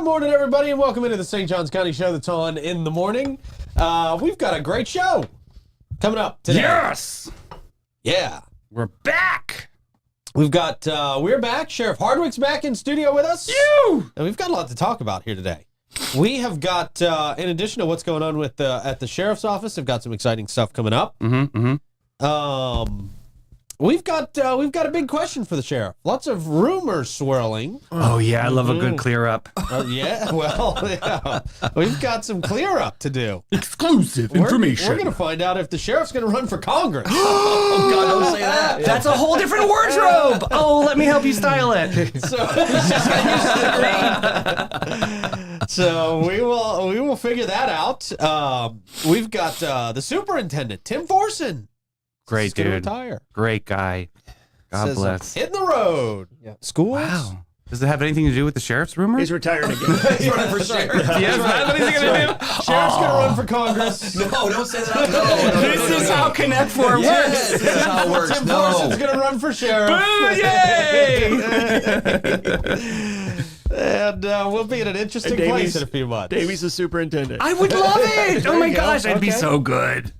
Good morning, everybody, and welcome into the St. Johns County Show that's on in the morning. We've got a great show coming up today. Yes! Yeah. We're back! We've got, we're back. Sheriff Hardwick's back in studio with us. You! And we've got a lot to talk about here today. We have got, in addition to what's going on with at the sheriff's office, we've got some exciting stuff coming up. We've got a big question for the sheriff. Lots of rumors swirling. Oh, yeah, I love a good clear up. Yeah, well, yeah. We've got some clear up to do. Exclusive information. We're going to find out if the sheriff's going to run for Congress. Oh, God, don't say that. Yeah. That's a whole different wardrobe. Oh, let me help you style it. So we will figure that out. We've got the superintendent, Tim Forson. Great dude. Retire. Great guy. God Says, bless. Hitting the road. Yeah. Schools. Wow. Does it have anything to do with the sheriff's rumor? He's retiring again. He's running for sheriff. Yes, that's what he's going to do. Sheriff's going to run for Congress. No, don't say that. No, This is how Connect 4 Yes, works. this is how it works. Tim Forson's going to run for sheriff. Boo, yay! And we'll be in an interesting And place in a few months. Davey's the superintendent. I would love it. Oh, my you go. gosh. I'd be Okay. so good.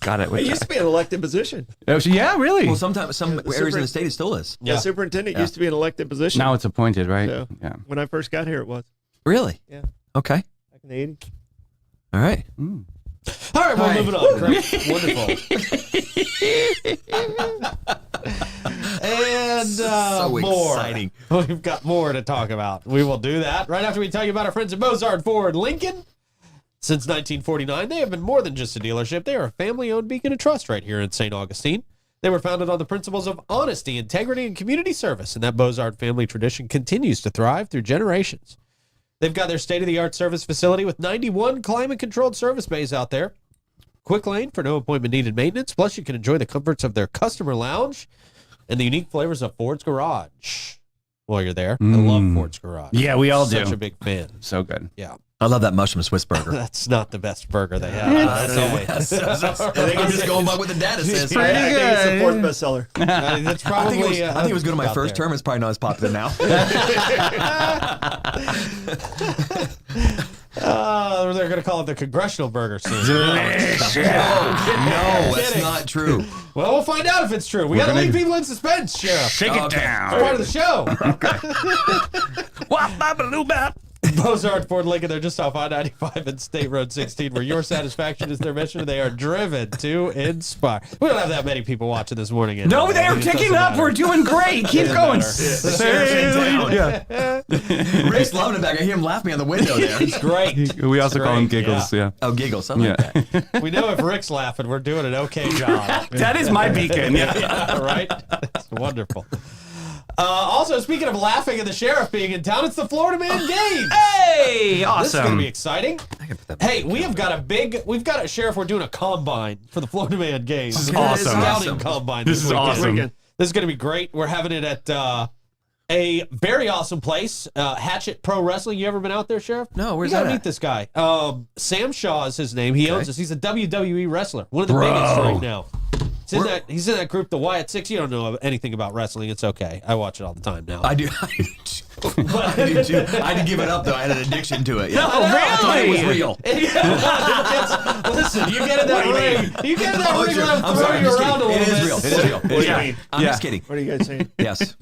Got it. It used to be an elected position. Yeah, really? Well, sometimes some areas of the state it still is. Yeah. The superintendent used to be an elected position. Now it's appointed, right? So, Yeah. when I first got here, it was. Really? Yeah. Okay. Back in the 80s. All right. All right, well, moving on. Great. Wonderful. And So more. exciting. We've got more to talk about. We will do that right after we tell you about our friends at Mozart Ford Lincoln. Since 1949, they have been more than just a dealership. They are a family-owned beacon of trust right here in St. Augustine. They were founded on the principles of honesty, integrity, and community service, and that Mozart family tradition continues to thrive through generations. They've got their state-of-the-art service facility with 91 climate-controlled service bays out there. Quick lane for no appointment-needed maintenance. Plus, you can enjoy the comforts of their customer lounge and the unique flavors of Ford's Garage while you're there. I love Ford's Garage. Yeah, we all do. Such a big fan. So good. Yeah. I love that mushroom Swiss burger. That's not the best burger they have. I think I'm just going by what the data says. Pretty I think it's the good. fourth bestseller. That's I probably. think it was good on my out first there. term. It's probably not as popular now. They're going to call it the Congressional Burger soon. Delicious. No, that's kidding. not true. Well, we'll find out if it's true. We got to leave people in suspense, Sheriff. Shake it Okay. down. It's part of the show. Wop-bop-a-doo-bop. Mozart Ford Lincoln, they're just off I-95 and State Road 16, where your satisfaction is their mission. They are driven to inspire. We don't have that many people watching this morning. No, anyway. they're It doesn't ticking up. matter. We're doing great. Keep going. Yeah. Rick's loving it back. I hear him laughing on the window there. It's great. We also call them Great, giggles. Yeah. Oh, giggles. Something Yeah. like that. We know if Rick's laughing, we're doing an okay job. That is my beacon. Yeah. Yeah, right? It's wonderful. Also, speaking of laughing and the sheriff being in town, it's the Florida Man game. Hey, This is going to awesome. be exciting. I can put that Hey, we've got a sheriff, we're doing a combine for the Florida Man game. This is Okay, awesome. Scouting Awesome. combine This is weekend. awesome. This is going to be great. We're having it at a very awesome place, Hatchet Pro Wrestling. You ever been out there, Sheriff? No, where's you gotta that meet at? this guy. Sam Shaw is his name. He owns this. He's a WWE wrestler, one of the Bro. biggest right now. He's in that group, the Wyatt Six. You don't know anything about wrestling. It's okay. I watch it all the time now. I do. I do too. I had to give it up though. I had an addiction to it. Yeah. No, I thought it was really? real. Listen, you get in that ring. You get in that Oh, ring, sure. let him I'm throw sorry. you I'm just around a kidding. little It is bit. real. It is real. It is Yeah. real. I'm just kidding. What are you guys saying? Yes.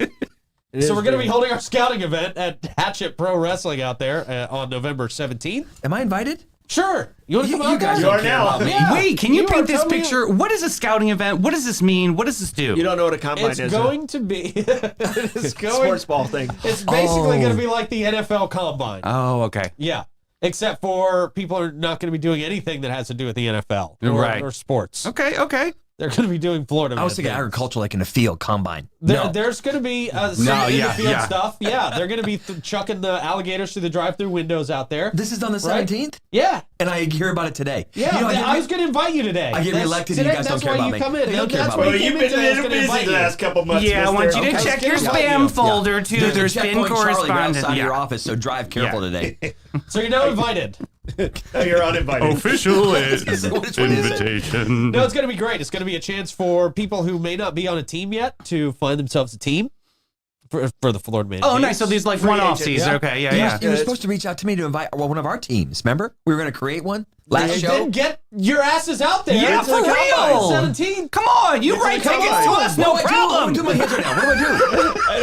So we're going to be holding our scouting event at Hatchet Pro Wrestling out there on November 17th. Am I invited? Sure. You want to come out, You guys guys? You are don't care now. about me. Yeah. Wait, can you You are paint this totally- picture? What is a scouting event? What does this mean? What does this do? You don't know what a combine It's is. going to be. It's going. Sports ball thing. It's basically Oh. going to be like the NFL Combine. Oh, okay. Yeah. Except for people are not going to be doing anything that has to do with the NFL Right. or sports. Okay. They're going to be doing Florida. I was Man thinking things. agriculture, like in a field combine. There's going to be some No, in yeah, the field yeah. stuff. Yeah, they're going to be chucking the alligators through the drive-through windows out there. This is on the Right. 17th, Yeah. and I hear about it today. Yeah, You know, I was going to invite you today. I get That's- reelected and you today- guys that's don't care why about you me. come in. They don't care That's about why me. Well, you you've came been in today. I was a gonna little busy invite the you. last couple months. Yeah, I mister. want you to Okay. check your Yeah. spam folder to There's their a spin checkpoint Charlie right correspondent. outside your Yeah. office, so drive careful today. So you're now invited. No, you're uninvited. Official What is it? invitation. No, it's going to be great. It's going to be a chance for people who may not be on a team yet to find themselves a team. for the Florida Man. Oh, games. nice. So these like Free one-off agent, season. yeah. Okay, yeah. You were supposed to reach out to me to invite one of our teams. Remember? We were going to create one last Then show. get your asses out there. Yeah, It's for the Combine, real. 17. Come on, you write come tickets on. to us, no What do I problem. do my hands right now? What do I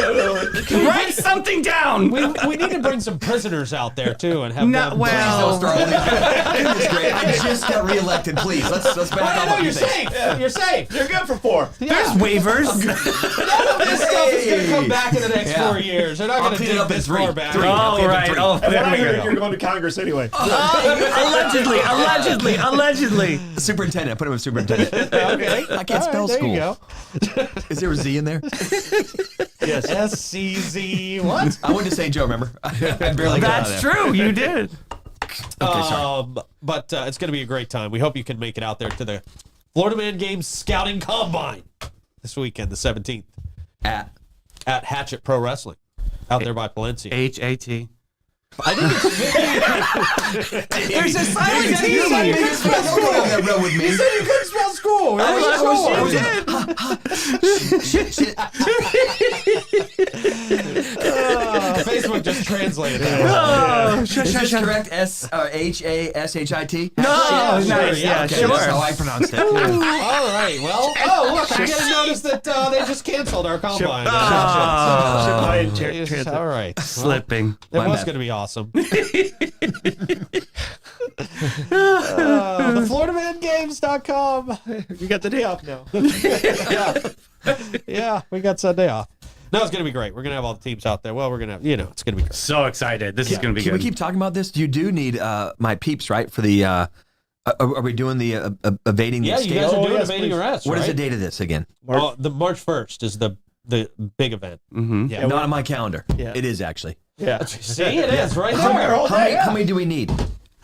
do? Write something down. We need to bring some prisoners out there too and have No, them. well- Don't start with this. Goodness gracious. I just got reelected. Please, let's back Well, up. I know you're safe. You're safe. You're good for 4. There's waivers. None of this stuff is going to come back in the next 4 years. They're not I'll going to clean it dig up in this 3. far back. 3. Oh, right. Oh, And there when I we hear go. you're going to Congress anyway. Allegedly. Superintendent. I put him in superintendent. Okay. I can't spell there school. you go. Is there a Z in there? Yes. SCZ. What? I went to St. Joe, remember? I barely got out That's of there. true. You did. Okay, sorry. But it's going to be a great time. We hope you can make it out there to the Florida Man Games Scouting Combine this weekend, the 17th, At Hatchet Pro Wrestling out there by Palencia. HAT. There's a silent T. You're my biggest fan. Don't go down that road with me. You couldn't spell school. I Sure. Shit. Facebook just translated that. Oh, Is this correct? HASHIT? No, Yeah, nice. sure, Yeah, yeah, Okay, sure. that's how I pronounced it. All right. Well, look, I'm getting notice that they just canceled our combine. Transit. All right. Well, Slipping. it My was bad. going to be awesome. The FloridaManGames.com. You got the day off now. Yeah, we got Sunday off. No, it's going to be great. We're going to have all the teams out there. Well, we're going to, it's going to be great. So excited. This is going to be Can good. we keep talking about this? You do need my peeps, right? For the, are we doing the evading the Yeah, escape? you guys are doing yes, evading please. arrest, What right? is the date of this again? The March 1st is the big event. Mhm. Yeah. Not on my calendar. Yeah. It is actually. Yeah. See, it is right How there. many, how many do we need?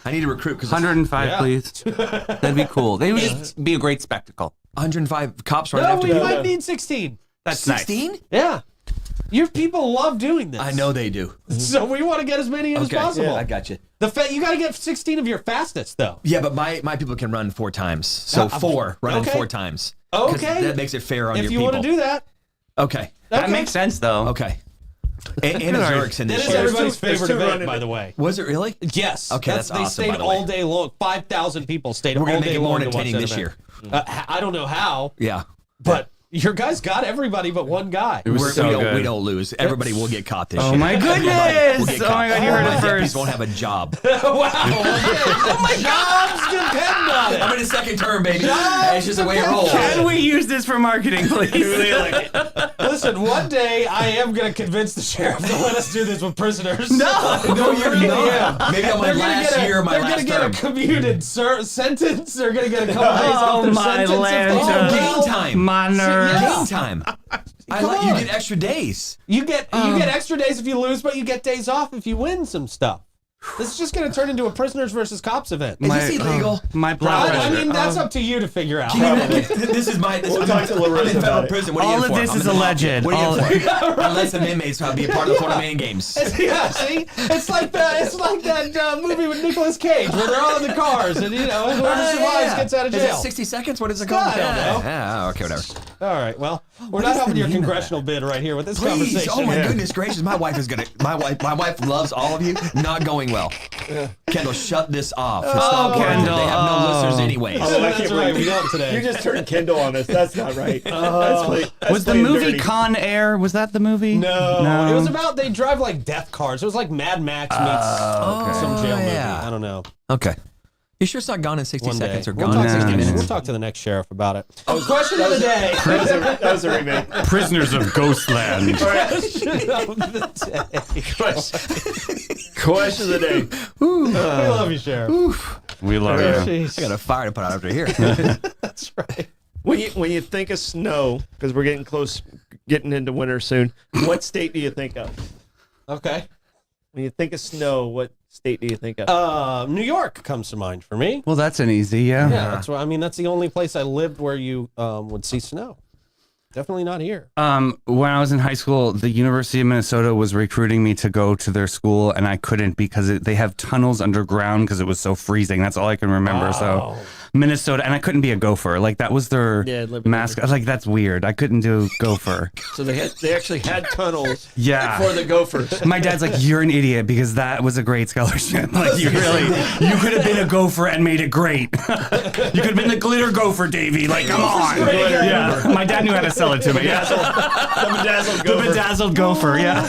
I need to recruit because 105, Yeah. please. That'd be cool. They would just be a great spectacle. 105 cops right No, after we the might need 16. That's nice. 16? Yeah. Your people love doing this. I know they do. So we want to get as many in as Okay, possible. I got you. You got to get 16 of your fastest, though. Yeah, but my people can run 4 times. So 4 running okay. 4 times. 'Cause Okay. that makes it fair on If your you people. want to do that. Okay. That Okay. makes sense, though. Okay. Anna Zurich's in That this is year. everybody's there's favorite two event, running by it. the way. Was it really? Yes. Okay, that's They awesome, stayed by the way. all day long. 5,000 people stayed We're all gonna day make it more long to watch entertaining that this event. I don't know how, Yeah. but your guys got everybody but one guy. We're- so we, don't, good. we don't lose. Everybody will get caught this year. Oh, my Everybody goodness. will get Oh, caught. my God, you All heard my it deputies first. won't have a job. Wow. Oh my jobs depend on it. I'm in a second term, baby. It's just the way it rolls. Can we use this for marketing, please? Listen, one day I am going to convince the sheriff to let us do this with prisoners. No, you're really not. Maybe on my They're gonna last get a- year, my they're last gonna get term. a commuted sentence. They're gonna get a couple days off Oh, their my sentence. if they Lanta. do Game well. time. My nerves. Yeah. Game time. Come You on. get extra days. You get extra days if you lose, but you get days off if you win some stuff. This is just going to turn into a prisoners versus cops event. Is this illegal? My blood I pressure. mean, that's up to you to figure out. This is my. We'll talk to Larissa I'm in federal about it. prison. What are you All in of for? this I'm is in the alleged. mafia. What are you in for? Unless some inmates will be a part of the Florida Man Games. Yeah, see, it's like that movie with Nicolas Cage where they're all in the cars, and whoever survives gets out of Is jail. it 60 seconds? What is it called? I don't know. Yeah, okay, whatever. All right, well, we're What not is having the your meaning of congressional bid right here with this Please. conversation. Oh my Yeah. goodness gracious. My wife loves all of you. Not going well. Kendall, shut this off. It's not working. Kendall. They have no listeners anyways. Oh, I That's can't right, believe we don't today. You just turned Kindle on us. That's not right. That's Was the playing movie dirty. Con Air? Was that the movie? No, it was about they drive like death cars. It was like Mad Max meets some jail movie. yeah. I don't know. Okay. You sure it's not gone in 60 One day. seconds or We'll gone talk, in to 60 the next, minutes? we'll talk to the next sheriff about it. Question of the day. That was a remake. Prisoners of Ghostland. Question of the day. Question of the day. We love you, Sheriff. We love you. Jeez. I got a fire to put out after here. That's right. When you think of snow, because we're getting into winter soon, what state do you think of? Okay. When you think of snow, what state do you think of? New York comes to mind for me. Well, that's an easy, Yeah, that's why. I mean, that's the only place I lived where you would see snow. Definitely not here. When I was in high school, the University of Minnesota was recruiting me to go to their school, and I couldn't because they have tunnels underground because it was so freezing. That's all I can remember. So Minnesota, and I couldn't be a gopher. Like that was their mascot. Like that's weird. I couldn't do gopher. So they actually had tunnels Yeah. for the Gophers. My dad's like, you're an idiot because that was a great scholarship. Like you could have been a gopher and made it great. You could have been the glitter gopher, Davey. Like, come on. Yeah. My dad knew how to sell it to me. Yeah. The bedazzled The Gopher. bedazzled gopher. Yeah.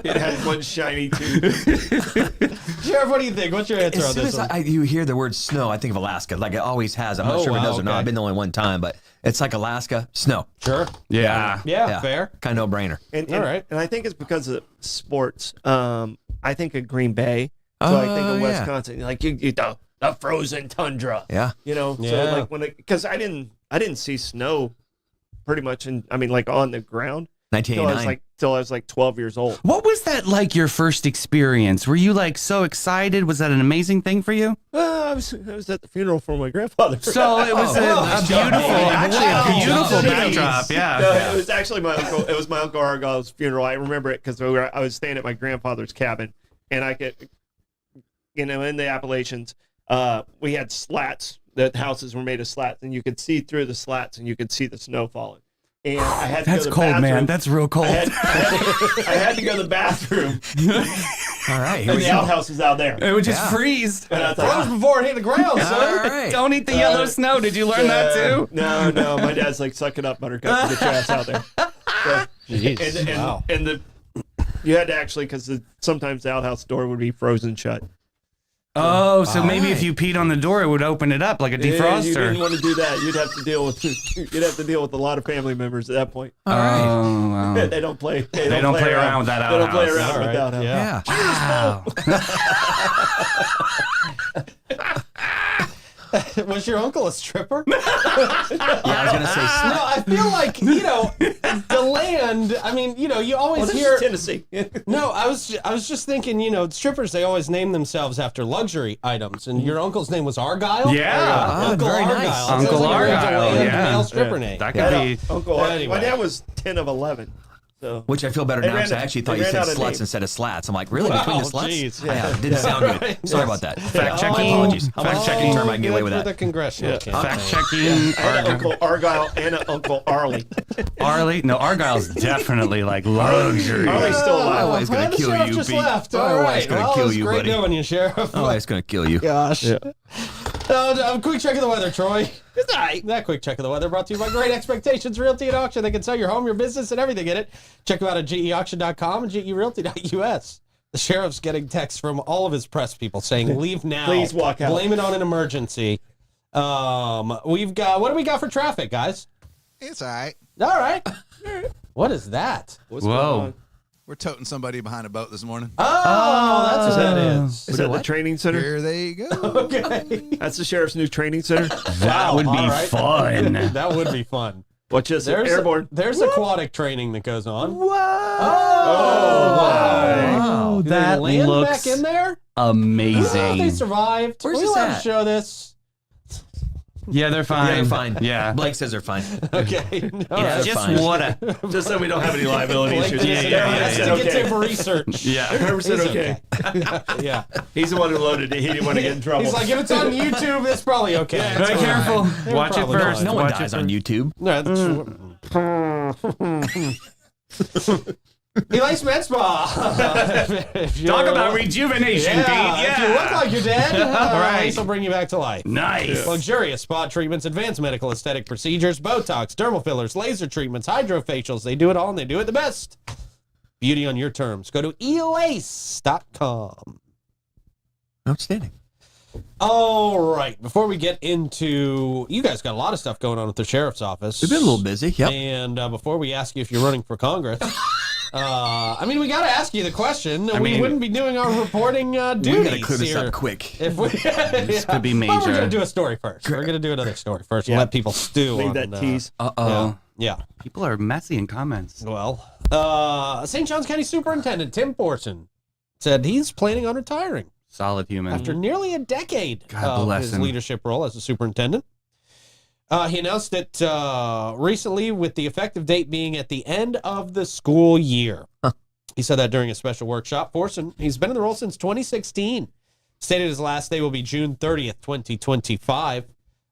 It had one shiny tooth. Sheriff, what do you think? What's your answer As on soon this as one? you hear the word snow, I think of Alaska. Like it always has. I'm not Oh, sure if it wow, does or not. okay. I've been the only one time, but it's like Alaska, snow. Sure. Yeah. Yeah, fair. Kind of no-brainer. And, All right. And I think it's because of sports. I think of Green Bay. So I think of yeah. Wisconsin. Like the frozen tundra. Yeah. You know. Yeah. So like because I didn't see snow pretty much like on the ground till I 1989. was like 12 years old. What was that like your first experience? Were you like so excited? Was that an amazing thing for you? I was at the funeral for my grandfather. So it was a beautiful backdrop. Yeah. No, it was actually my uncle. It was my uncle Argyle's funeral. I remember it because I was staying at my grandfather's cabin, and I could, in the Appalachians, we had slats. The houses were made of slats, and you could see through the slats, and you could see the snow falling. And I had to That's go to the cold, bathroom. man. That's real cold. I had to go to the bathroom, All right, here and we the go. outhouse is out there. It would just Yeah. freeze. And I Froze thought, before it hit the ground, All son. right. Don't eat the yellow snow. Did you learn that too? No. My dad's like, suck it up, Buttercup, and get your ass out there. So, Jeez. Wow. you had to actually, because sometimes the outhouse door would be frozen shut. Oh, so maybe right. if you peed on the door, it would open it up like a Yeah, you didn't defroster. want to do that. You'd have to deal with a lot of family members at that point. All right. Oh, wow. They don't play. They don't play around with that They don't play outhouse. around All with right. that outhouse. Wow. Was your uncle a stripper? Yeah, I was gonna say No, I feel like, the land, I mean, you always Well, this hear. is Tennessee. No, I was just thinking, strippers, they always name themselves after luxury items. And your uncle's name was Argyle? Yeah. Uncle very Argyle. nice. It sounds Uncle like a Argyle, land yeah. male stripper name. That could be. Uncle. Anyway. My dad was 10 of 11. So Which I feel better They now ran because I out- actually they thought you ran said out of sluts names. instead of slats. I'm like, really? Wow, Between the sluts? jeez. Yeah, it didn't sound good. Right. Sorry about that. Fact checking. My apologies. Fact Fact checking checking. term I can get away with Good for the that. congressional campaign. Fact checking. and Uncle Argyle and Uncle Arlie. Arlie? No, Argyle's definitely like luxury. Arlie's still My alive. wife's gonna the kill sheriff you, just Pete. left. My All wife's right. gonna Well, kill it was you, great buddy. knowing you, Sheriff. My wife's gonna kill you. Gosh. A quick check of the weather, Troy. It's all right. That quick check of the weather brought to you by Great Expectations Realty and Auction. They can sell your home, your business, and everything in it. Check them out at geauction.com and gerealty.us. The sheriff's getting texts from all of his press people saying, leave now. Please walk out. Blame it on an emergency. What do we got for traffic, guys? It's all right. All right. What is that? What's Whoa. going on? We're toting somebody behind a boat this morning. Oh, that's what that is. Is that the training center? Here they go. Okay. That's the sheriff's new training center. That would be all right. fun. That would be fun. Watch this. Airborne. There's aquatic training that goes on. Whoa. Oh, Wow. Do That they land looks back in there? amazing. They survived. Where's we this love at? to show this. Yeah, they're fine. Yeah, they're fine. Yeah. Blake says they're fine. Okay. All Yeah, right. they're Just fine. water. Just so we don't have any liability Blake issues. did it. yeah, He has yeah, to yeah. get to for research. Yeah. 100% He's okay. Yeah. He's the one who loaded it. He didn't want to get in trouble. He's like, if it's on YouTube, it's probably okay. Be It's all careful. right. Watch it Probably first. No one Watch dies it on first. YouTube. No, Elias Med Spa. Talk about rejuvenation, Pete. If you look like you're dead, right. this will bring you back to life. Nice. Luxurious spa treatments, advanced medical aesthetic procedures, Botox, dermal fillers, laser treatments, hydrofacials. They do it all, and they do it the best. Beauty on your terms. Go to elace.com. Outstanding. All right. Before we get into, you guys got a lot of stuff going on at the sheriff's office. We've been a little busy. Yep. And before we ask you if you're running for Congress, we got to ask you the question. We mean, wouldn't be doing our reporting duties We gotta clear this here up quick. if we. This could be But we're major. gonna do a story first. We're gonna do another story first. Yeah. And let people stew Leave on that tease. Uh-oh. Yeah. People are messy in comments. Well, St. Johns County Superintendent Tim Forson said he's planning on retiring Solid human. after nearly a decade God of bless his him. leadership role as a superintendent. He announced it recently with the effective date being at the end of the school year. He said that during a special workshop. Forson, he's been in the role since 2016. Stated his last day will be June 30th, 2025.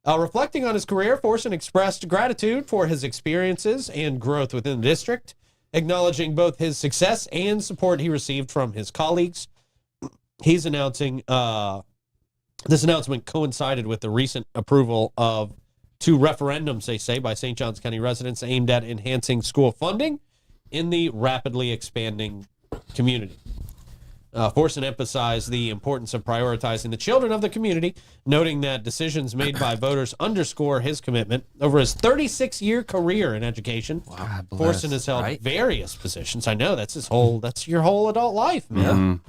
Reflecting on his career, Forson expressed gratitude for his experiences and growth within the district, acknowledging both his success and support he received from his colleagues. He's announcing, this announcement coincided with the recent approval of 2 referendums, they say, by St. Johns County residents aimed at enhancing school funding in the rapidly expanding community. Forson emphasized the importance of prioritizing the children of the community, noting that decisions made by voters underscore his commitment. Over his 36-year career in education, Forson has held various positions. I know, that's your whole adult life, man.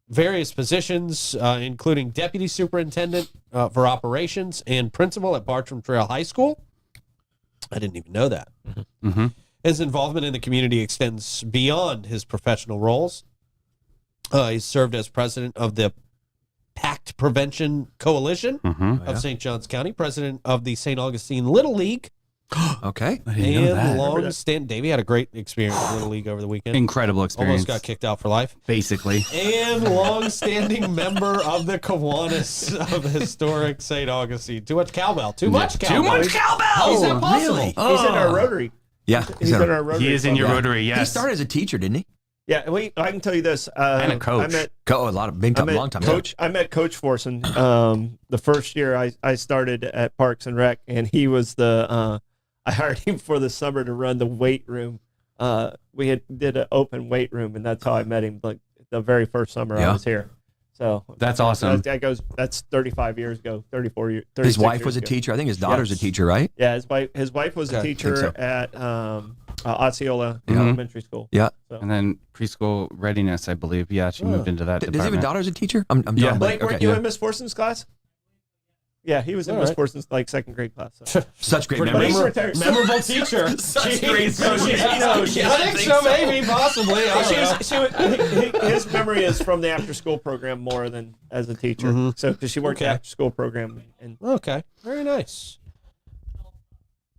Various positions, including deputy superintendent for operations and principal at Bartram Trail High School. I didn't even know that. His involvement in the community extends beyond his professional roles. He's served as president of the Pact Prevention Coalition of St. Johns County, president of the St. Augustine Little League. Okay. And long-standing, Davey had a great experience with Little League over the weekend. Incredible experience. Almost got kicked out for life. Basically. And long-standing member of the Kiwanis of historic St. Augustine. Too much cowbell. Too much cowbell. Too much cowbell! How is that possible? Really? He's in our Rotary. Yeah. He's in our Rotary. He is in your Rotary, yes. He started as a teacher, didn't he? Yeah, I can tell you this. And a coach. A lot of big time, long time. Coach. I met Coach Forson the first year I started at Parks and Rec, and he was the. I hired him for the summer to run the weight room. We did an open weight room, and that's how I met him. Like the very first summer I was here. So that's awesome. That's 35 years ago, 34 years. His wife was a ago. teacher. I think his daughter's a teacher, right? Yeah, his wife was a teacher at Osceola Elementary School. Yeah. So. And then preschool readiness, I believe. Yeah, she moved into that Does he have a department. daughter as a teacher? I'm Yeah. John Blake, Blake. weren't you in Miss Forson's class? Yeah, he was in Miss Forson's second grade class. So. Such great But memories. he's retired. Memorable teacher. Such great So memories. I think so, maybe, possibly. I don't know. His memory is from the after school program more than as a teacher. So, because she worked the after school program. And Okay, very nice.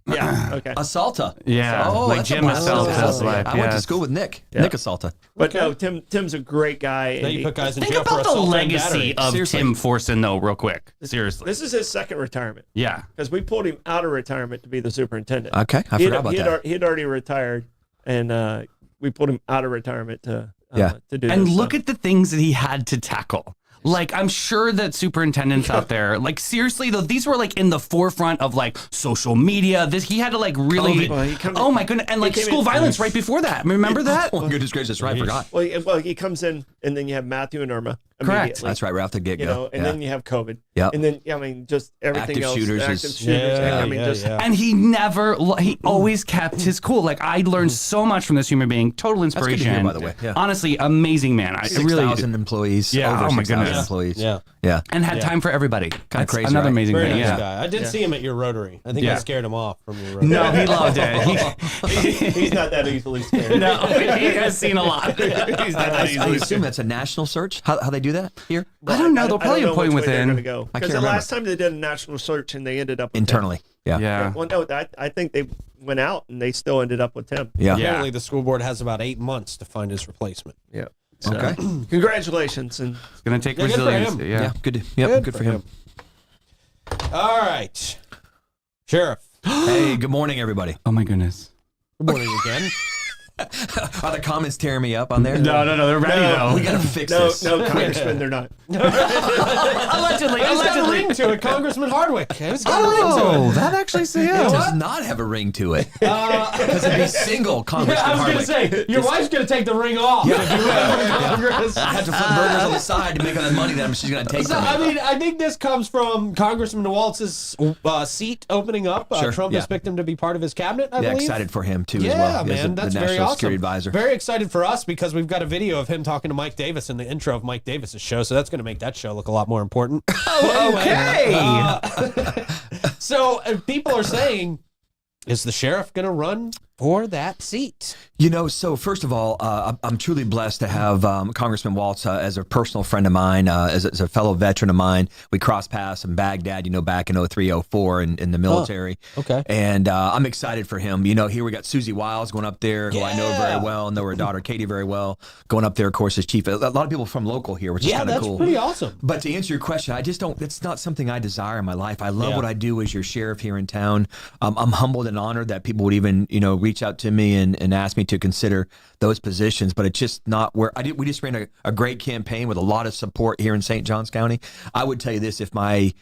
yeah, okay. Asalta. Yeah, like that's Jim a blast. Asalta's life. I went to yes. school with Nick. Yeah. Nick Asalta. But no, Tim's a great guy. Now and you put guys in Think jail for about the assault and legacy battery. of Seriously. Tim Forson, though, real quick. Seriously. this is his second retirement Yeah. because we pulled him out of retirement to be the superintendent. Okay, I forgot about that. He had already retired, and we pulled him out of retirement to do And this. look at the things that he had to tackle. Like, I'm sure that superintendents out there, like, seriously, though, these were, like, in the forefront of, like, social media. He had to, like, really, oh, my goodness, and, like, school violence right before that. Remember that? Oh, goodness gracious, right, I forgot. Well, he comes in, and then you have Matthew and Irma. Correct. immediately, That's right, right off the You get-go. know, and then you have COVID. Yep. And then, just everything Active else. shooters active is- shooters. Yeah, I mean, just And he always kept his cool. Like, I learned so much from this human being. Total good to hear, inspiration. by the way. Yeah. Honestly, amazing man. I really 6,000 employees. Yeah, Over oh my 6,000 goodness. employees. Yeah. Yeah. and had time for everybody. That's crazy, another right? amazing Very thing. nice Yeah. guy. I did see him at your Rotary. I think I Yeah. scared him off from your Rotary. No, he loved it. he's not that easily scared. No, he has seen a lot. He's not that I easily assume that's a national search. How they do that here? I don't know. They'll probably know appoint which way they're within. gonna go. I Because can't the remember. last time they did a national search and they ended up with Internally. Yeah. Tim. Yeah. Well, no, I think they went out and they still ended up with Tim. Yeah. Apparently, the school board has about 8 months to find his replacement. Yeah. So, Okay. Congratulations. And It's going to take Yeah, good for resilience. him. Yeah. Yeah. Good. Yep. Good for him. All right. Sheriff. Hey, good morning, everybody. Oh, my goodness. Good morning again. Are the comments tearing me up on there? No. They're ready, though. We gotta fix no, this. no, Congressman, they're not. Allegedly. It's got a ring to it, Congressman Hardwick. It's got a ring to Oh, it. that actually It yeah. does not have a ring to it. Because it'd be single Congressman Yeah, I was going to Hardwick. say, your wife's going to take the ring off if you have Congress. I have to flip burgers on the side to make all that money that she's gonna take So, from me. I mean, I think this comes from Congressman Waltz's seat opening up. Sure, Trump has picked him to be part of his cabinet, I Yeah, believe. excited for him too Yeah, as well. He has man, the that's very National awesome. Security Advisor. Very excited for us because we've got a video of him talking to Mike Davis in the intro of Mike Davis's show, so that's going to make that show look a lot more important. Okay. So people are saying, is the sheriff going to run for that seat? You know, so first of all, I'm truly blessed to have Congressman Waltz as a personal friend of mine, as a fellow veteran of mine. We crossed paths in Baghdad, you know, back in 03, 04 in the military. Okay. And I'm excited for him. You know, here we got Susie Wiles going up there, who I know very well, know her daughter Katie very well, going up there, of course, as chief. A lot of people from local here, which is kind of cool. That's pretty awesome. But to answer your question, I just don't, it's not something I desire in my life. I love what I do as your sheriff here in town. I'm humbled and honored that people would even, you know, reach out to me and ask me to consider those positions, but it's just not where we just ran a great campaign with a lot of support here in St. Johns County. I would tell you this, if my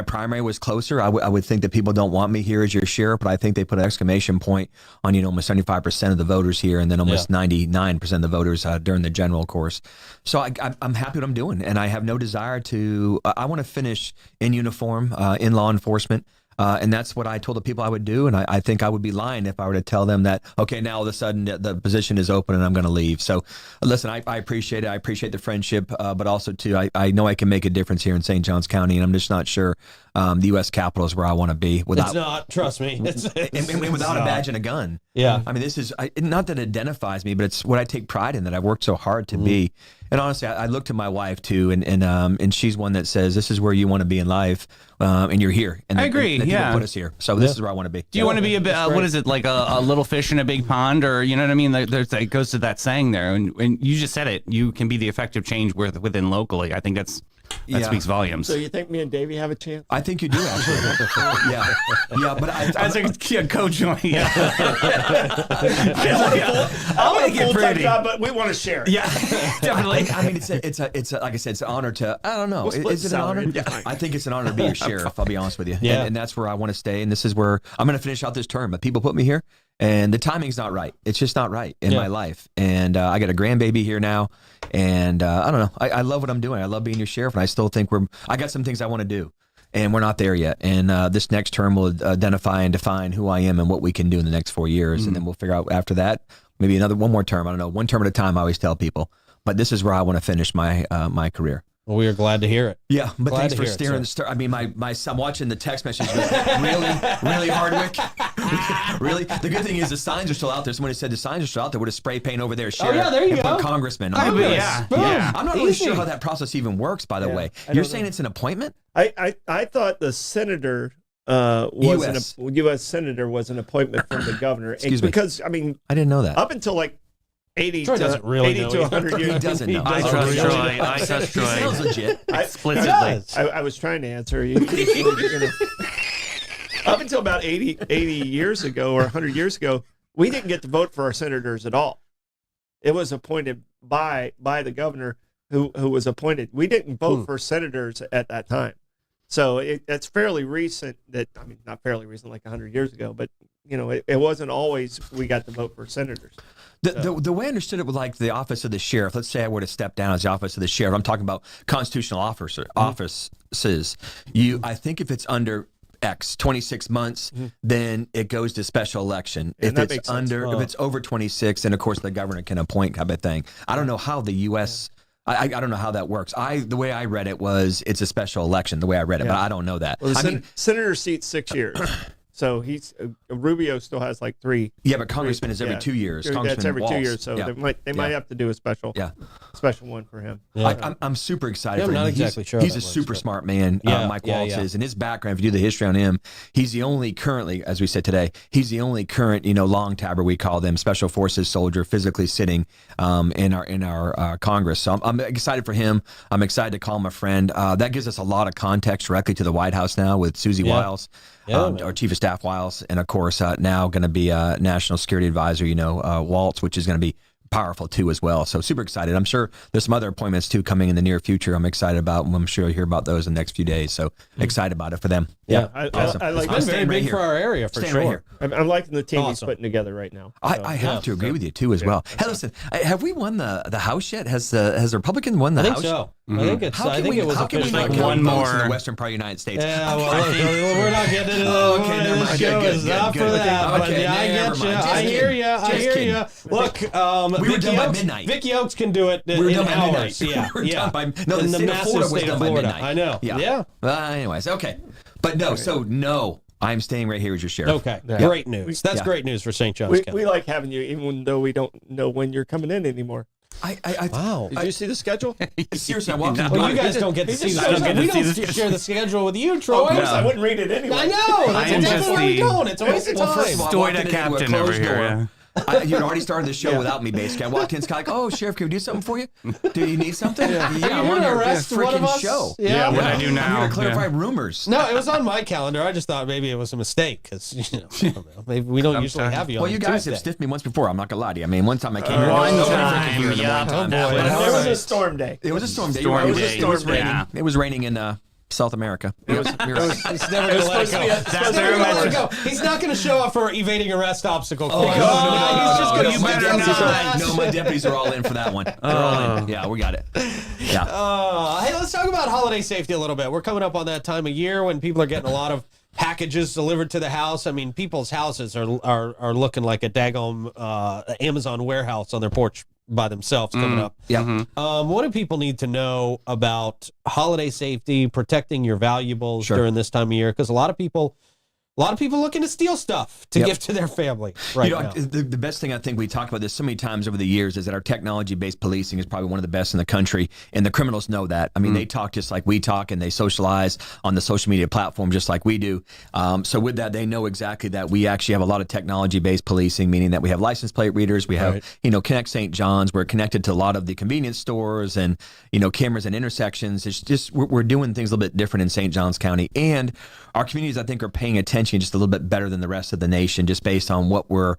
primary was closer, I would think that people don't want me here as your sheriff, but I think they put an exclamation point on, you know, almost 75% of the voters here, and then almost 99% of the voters during the general course. So I'm happy what I'm doing, and I have no desire to, I want to finish in uniform, in law enforcement. And that's what I told the people I would do. And I think I would be lying if I were to tell them that, okay, now all of a sudden the position is open and I'm going to leave. So listen, I appreciate it. I appreciate the friendship, but also too, I know I can make a difference here in St. Johns County, and I'm just not sure the U.S. Capitol is where I want to be without. It's not, trust me. It's without a badge and a gun. Yeah. I mean, this is not that it identifies me, but it's what I take pride in, that I've worked so hard to be. And honestly, I look to my wife too, and she's one that says this is where you want to be in life, and you're here. And I agree. That people Yeah, put us here, so this is where I want to be. Do you want to be a bit? What is it, like a little fish in a big pond, or you know what I mean? It goes to that saying there, and you just said it. You can be the effective change within locally. I think that speaks volumes. So you think me and Davey have a chance? I think you do actually. yeah. But as a coach, yeah. I want a get full-time pretty. job, but we want to share it. Yeah, definitely. I mean, it's a like I said, it's an honor to. I don't know. We'll split Is it an honor? salary. Yeah. I think it's an honor to be your sheriff. I'll be honest with you. Yeah. And that's where I want to stay. And this is where I'm going to finish out this term. But people put me here, and the timing's not right. It's just not right in my life. And I got a grandbaby here now, and I don't know. I love what I'm doing. I love being your sheriff, and I still think I got some things I want to do. And we're not there yet. And this next term will identify and define who I am and what we can do in the next 4 years. And then we'll figure out after that, maybe one more term. I don't know. One term at a time, I always tell people. But this is where I want to finish my my career. Well, we are glad to hear it. Yeah, but Glad thanks to for hear it, steering. I mean, I'm watching the text messages. Really, Hardwick? Really? The good thing is the signs are still out there. Somebody said the signs are still out there with a spray paint over there, sheriff. yeah, there you and go. put congressman. Yeah. I'm not really Easy. sure how that process even works, by the way. I You're don't saying know. it's an appointment? I thought the senator was US. an U.S. senator was an appointment from the governor. Excuse me. Because I mean, I didn't know that. up until like 80 Troy doesn't really 80 know to either. 100 years. He doesn't know. I trust really? Troy. I trust He sounds Troy. legit. Explicitly. does. I was trying to answer you. You know. Up until about 80 years ago or 100 years ago, we didn't get to vote for our senators at all. It was appointed by the governor who was appointed. We didn't vote for senators at that time. So that's fairly recent. Not fairly recent, like 100 years ago, but you know, it wasn't always we got to vote for senators. The way I understood it with like the office of the sheriff, let's say I were to step down as the office of the sheriff, I'm talking about constitutional offices. I think if it's under X 26 months, then it goes to special election. And If that it's makes sense. if it's over 26, then of course the governor can appoint, type of thing. I don't know how the U.S. I don't know how that works. The way I read it was it's a special election. The way I read it, but I don't know that. Well, the senator seat's 6 years. So Rubio still has like 3. Yeah, but congressman is every 2 years. That's Congressman every 2 Walz. years. So Yeah. they might have to do a special one for him. I'm super excited Yeah, for I'm him. not exactly sure how He's that a works, super but- smart man, Mike Waltz is. And his background, if you do the history on him, he's the only currently, as we said today, he's the only current, long tabber, we call them, special forces soldier, physically sitting in our Congress. So I'm excited for him. I'm excited to call him a friend. That gives us a lot of context directly to the White House now with Susie Wiles, our Chief of Staff Wiles, and of course now going to be National Security Advisor, Waltz, which is going to be powerful too as well. So super excited. I'm sure there's some other appointments too coming in the near future. I'm excited about, and I'm sure you'll hear about those in the next few days. So excited about it for them. Yeah. Awesome. I like I'm very Staying right big for here. our area for Staying sure. right here. I'm liking the team he's Awesome. putting together right now. I have to agree with you too as well. Hey, listen, have we won the House yet? Has the Republican won the I think House? so. I think it's. How I can think we, it was how can we officially not like count one votes in more? the western part of the United States? Yeah, well, look, we're not getting into the. Okay, never mind. show Good, is good, not good. for that. But Okay, yeah, I never get you. mind. Just I hear kidding. you. I Just hear kidding. you. Look, We were Vicky done by Oaks, midnight. Vicky Oaks can do it We were in done by hours. midnight. Yeah, We were yeah. done by- no, the in state of massive Florida was state done of by Florida. midnight. I know. Yeah. Yeah. Anyways, okay. But no, so no. I'm staying right here as your sheriff. Okay, great news. That's great news for St. John's County. We like having you, even though we don't know when you're coming in anymore. Wow. Did you see the schedule? Seriously, I walked in the Well, door. you guys don't get to see the I don't schedule. get to We see don't the share the schedule with you, Troy. Of course, I wouldn't read it anyway. I know. That's I am exactly just where we're the- going. It's a waste of Well, first time. of all, I Stoida walked into a captain over closed here. door. Yeah. You'd already started the show without me, basically. I walked in, Scott, like, oh, Sheriff, can we do something for you? Do you need something? Are I'm you on going to your arrest one of freaking us? show. Yeah, what I do I'm now. here to clarify Yeah. rumors. No, it was on my calendar. I just thought maybe it was a mistake because I don't know. Maybe we don't usually Sometimes. have you on Well, you guys Tuesday. have stiffed me once before. I'm not going to lie to you. I mean, one time I came here. One there was nobody time, freaking here in the yeah. morning. Oh, boy. But All it was right. a storm day. It was a storm day. Storm You're right. day. It was raining. Yeah. It was raining in South America. It was, He's never going to let it go. That's Never gonna let it very go. He's not going to show up for evading arrest obstacle course. no, He's just going to you slip better down not. his ass. No, my deputies are all in for that one. They're all in. Yeah, we got it. Yeah. Hey, let's talk about holiday safety a little bit. We're coming up on that time of year when people are getting a lot of packages delivered to the house. I mean, people's houses are looking like a daggone Amazon warehouse on their porch by themselves coming up. Yeah. What do people need to know about holiday safety, protecting your valuables during this time of year? Because a lot of people looking to steal stuff to give to their family right now. The best thing I think we talked about this so many times over the years is that our technology-based policing is probably one of the best in the country, and the criminals know that. I mean, they talk just like we talk, and they socialize on the social media platform just like we do. So with that, they know exactly that we actually have a lot of technology-based policing, meaning that we have license plate readers, we have Connect St. John's, we're connected to a lot of the convenience stores, and cameras and intersections. It's just we're doing things a little bit different in St. Johns County, and our communities, I think, are paying attention just a little bit better than the rest of the nation, just based on what we're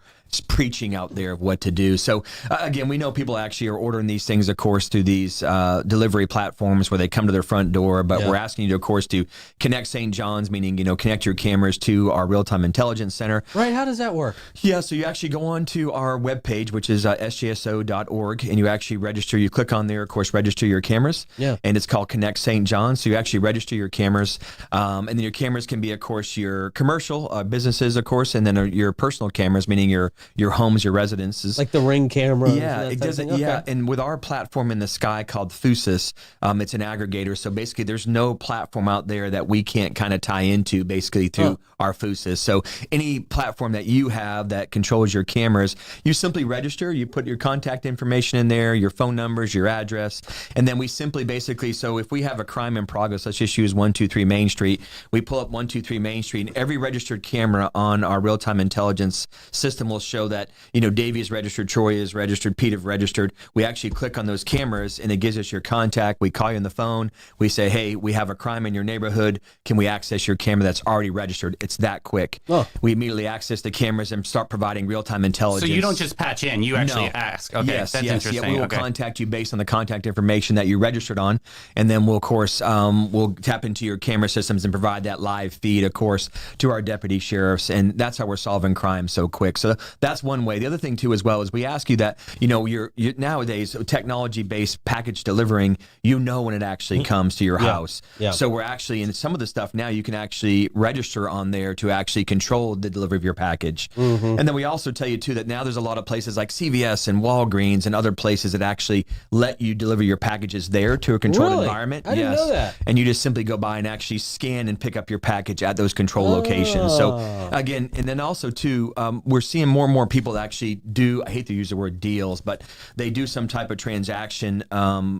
preaching out there of what to do. So again, we know people actually are ordering these things, of course, through these delivery platforms where they come to their front door. But we're asking you, of course, to connect St. John's, meaning connect your cameras to our real-time intelligence center. Right? How does that work? Yeah, so you actually go on to our webpage, which is sjso.org, and you actually register. You click on there, of course, register your cameras. Yeah. And it's called Connect St. John's. So you actually register your cameras, and then your cameras can be, of course, your commercial businesses, of course, and then your personal cameras, meaning your homes, your residences. Like the Ring camera. Yeah, it doesn't. Yeah, and with our platform in the sky called Thusis, it's an aggregator. So basically, there's no platform out there that we can't kind of tie into, basically through our Thusis. So any platform that you have that controls your cameras, you simply register. You put your contact information in there, your phone numbers, your address, and then we simply basically. So if we have a crime in progress, let's just use 123 Main Street. We pull up 123 Main Street, and every registered camera on our real-time intelligence system will show that Davey is registered, Troy is registered, Pete is registered. We actually click on those cameras, and it gives us your contact. We call you on the phone. We say, hey, we have a crime in your neighborhood. Can we access your camera that's already registered? It's that quick. We immediately access the cameras and start providing real-time intelligence. So you don't just patch in; you actually ask. Okay, yes, that's interesting. Yeah, we will contact you based on the contact information that you registered on, and then we'll, of course, we'll tap into your camera systems and provide that live feed, of course, to our deputy sheriffs, and that's how we're solving crime so quick. So that's one way. The other thing too, as well, is we ask you that you're nowadays technology-based package delivering. When it actually comes to your house. Yeah. So we're actually in some of the stuff now. You can actually register on there to actually control the delivery of your package. And then we also tell you too that now there's a lot of places like CVS and Walgreens and other places that actually let you deliver your packages there to a controlled Really? environment. I didn't know that. And you just simply go by and actually scan and pick up your package at those control locations. So again, and then also too, we're seeing more and more people that actually do, I hate to use the word deals, but they do some type of transaction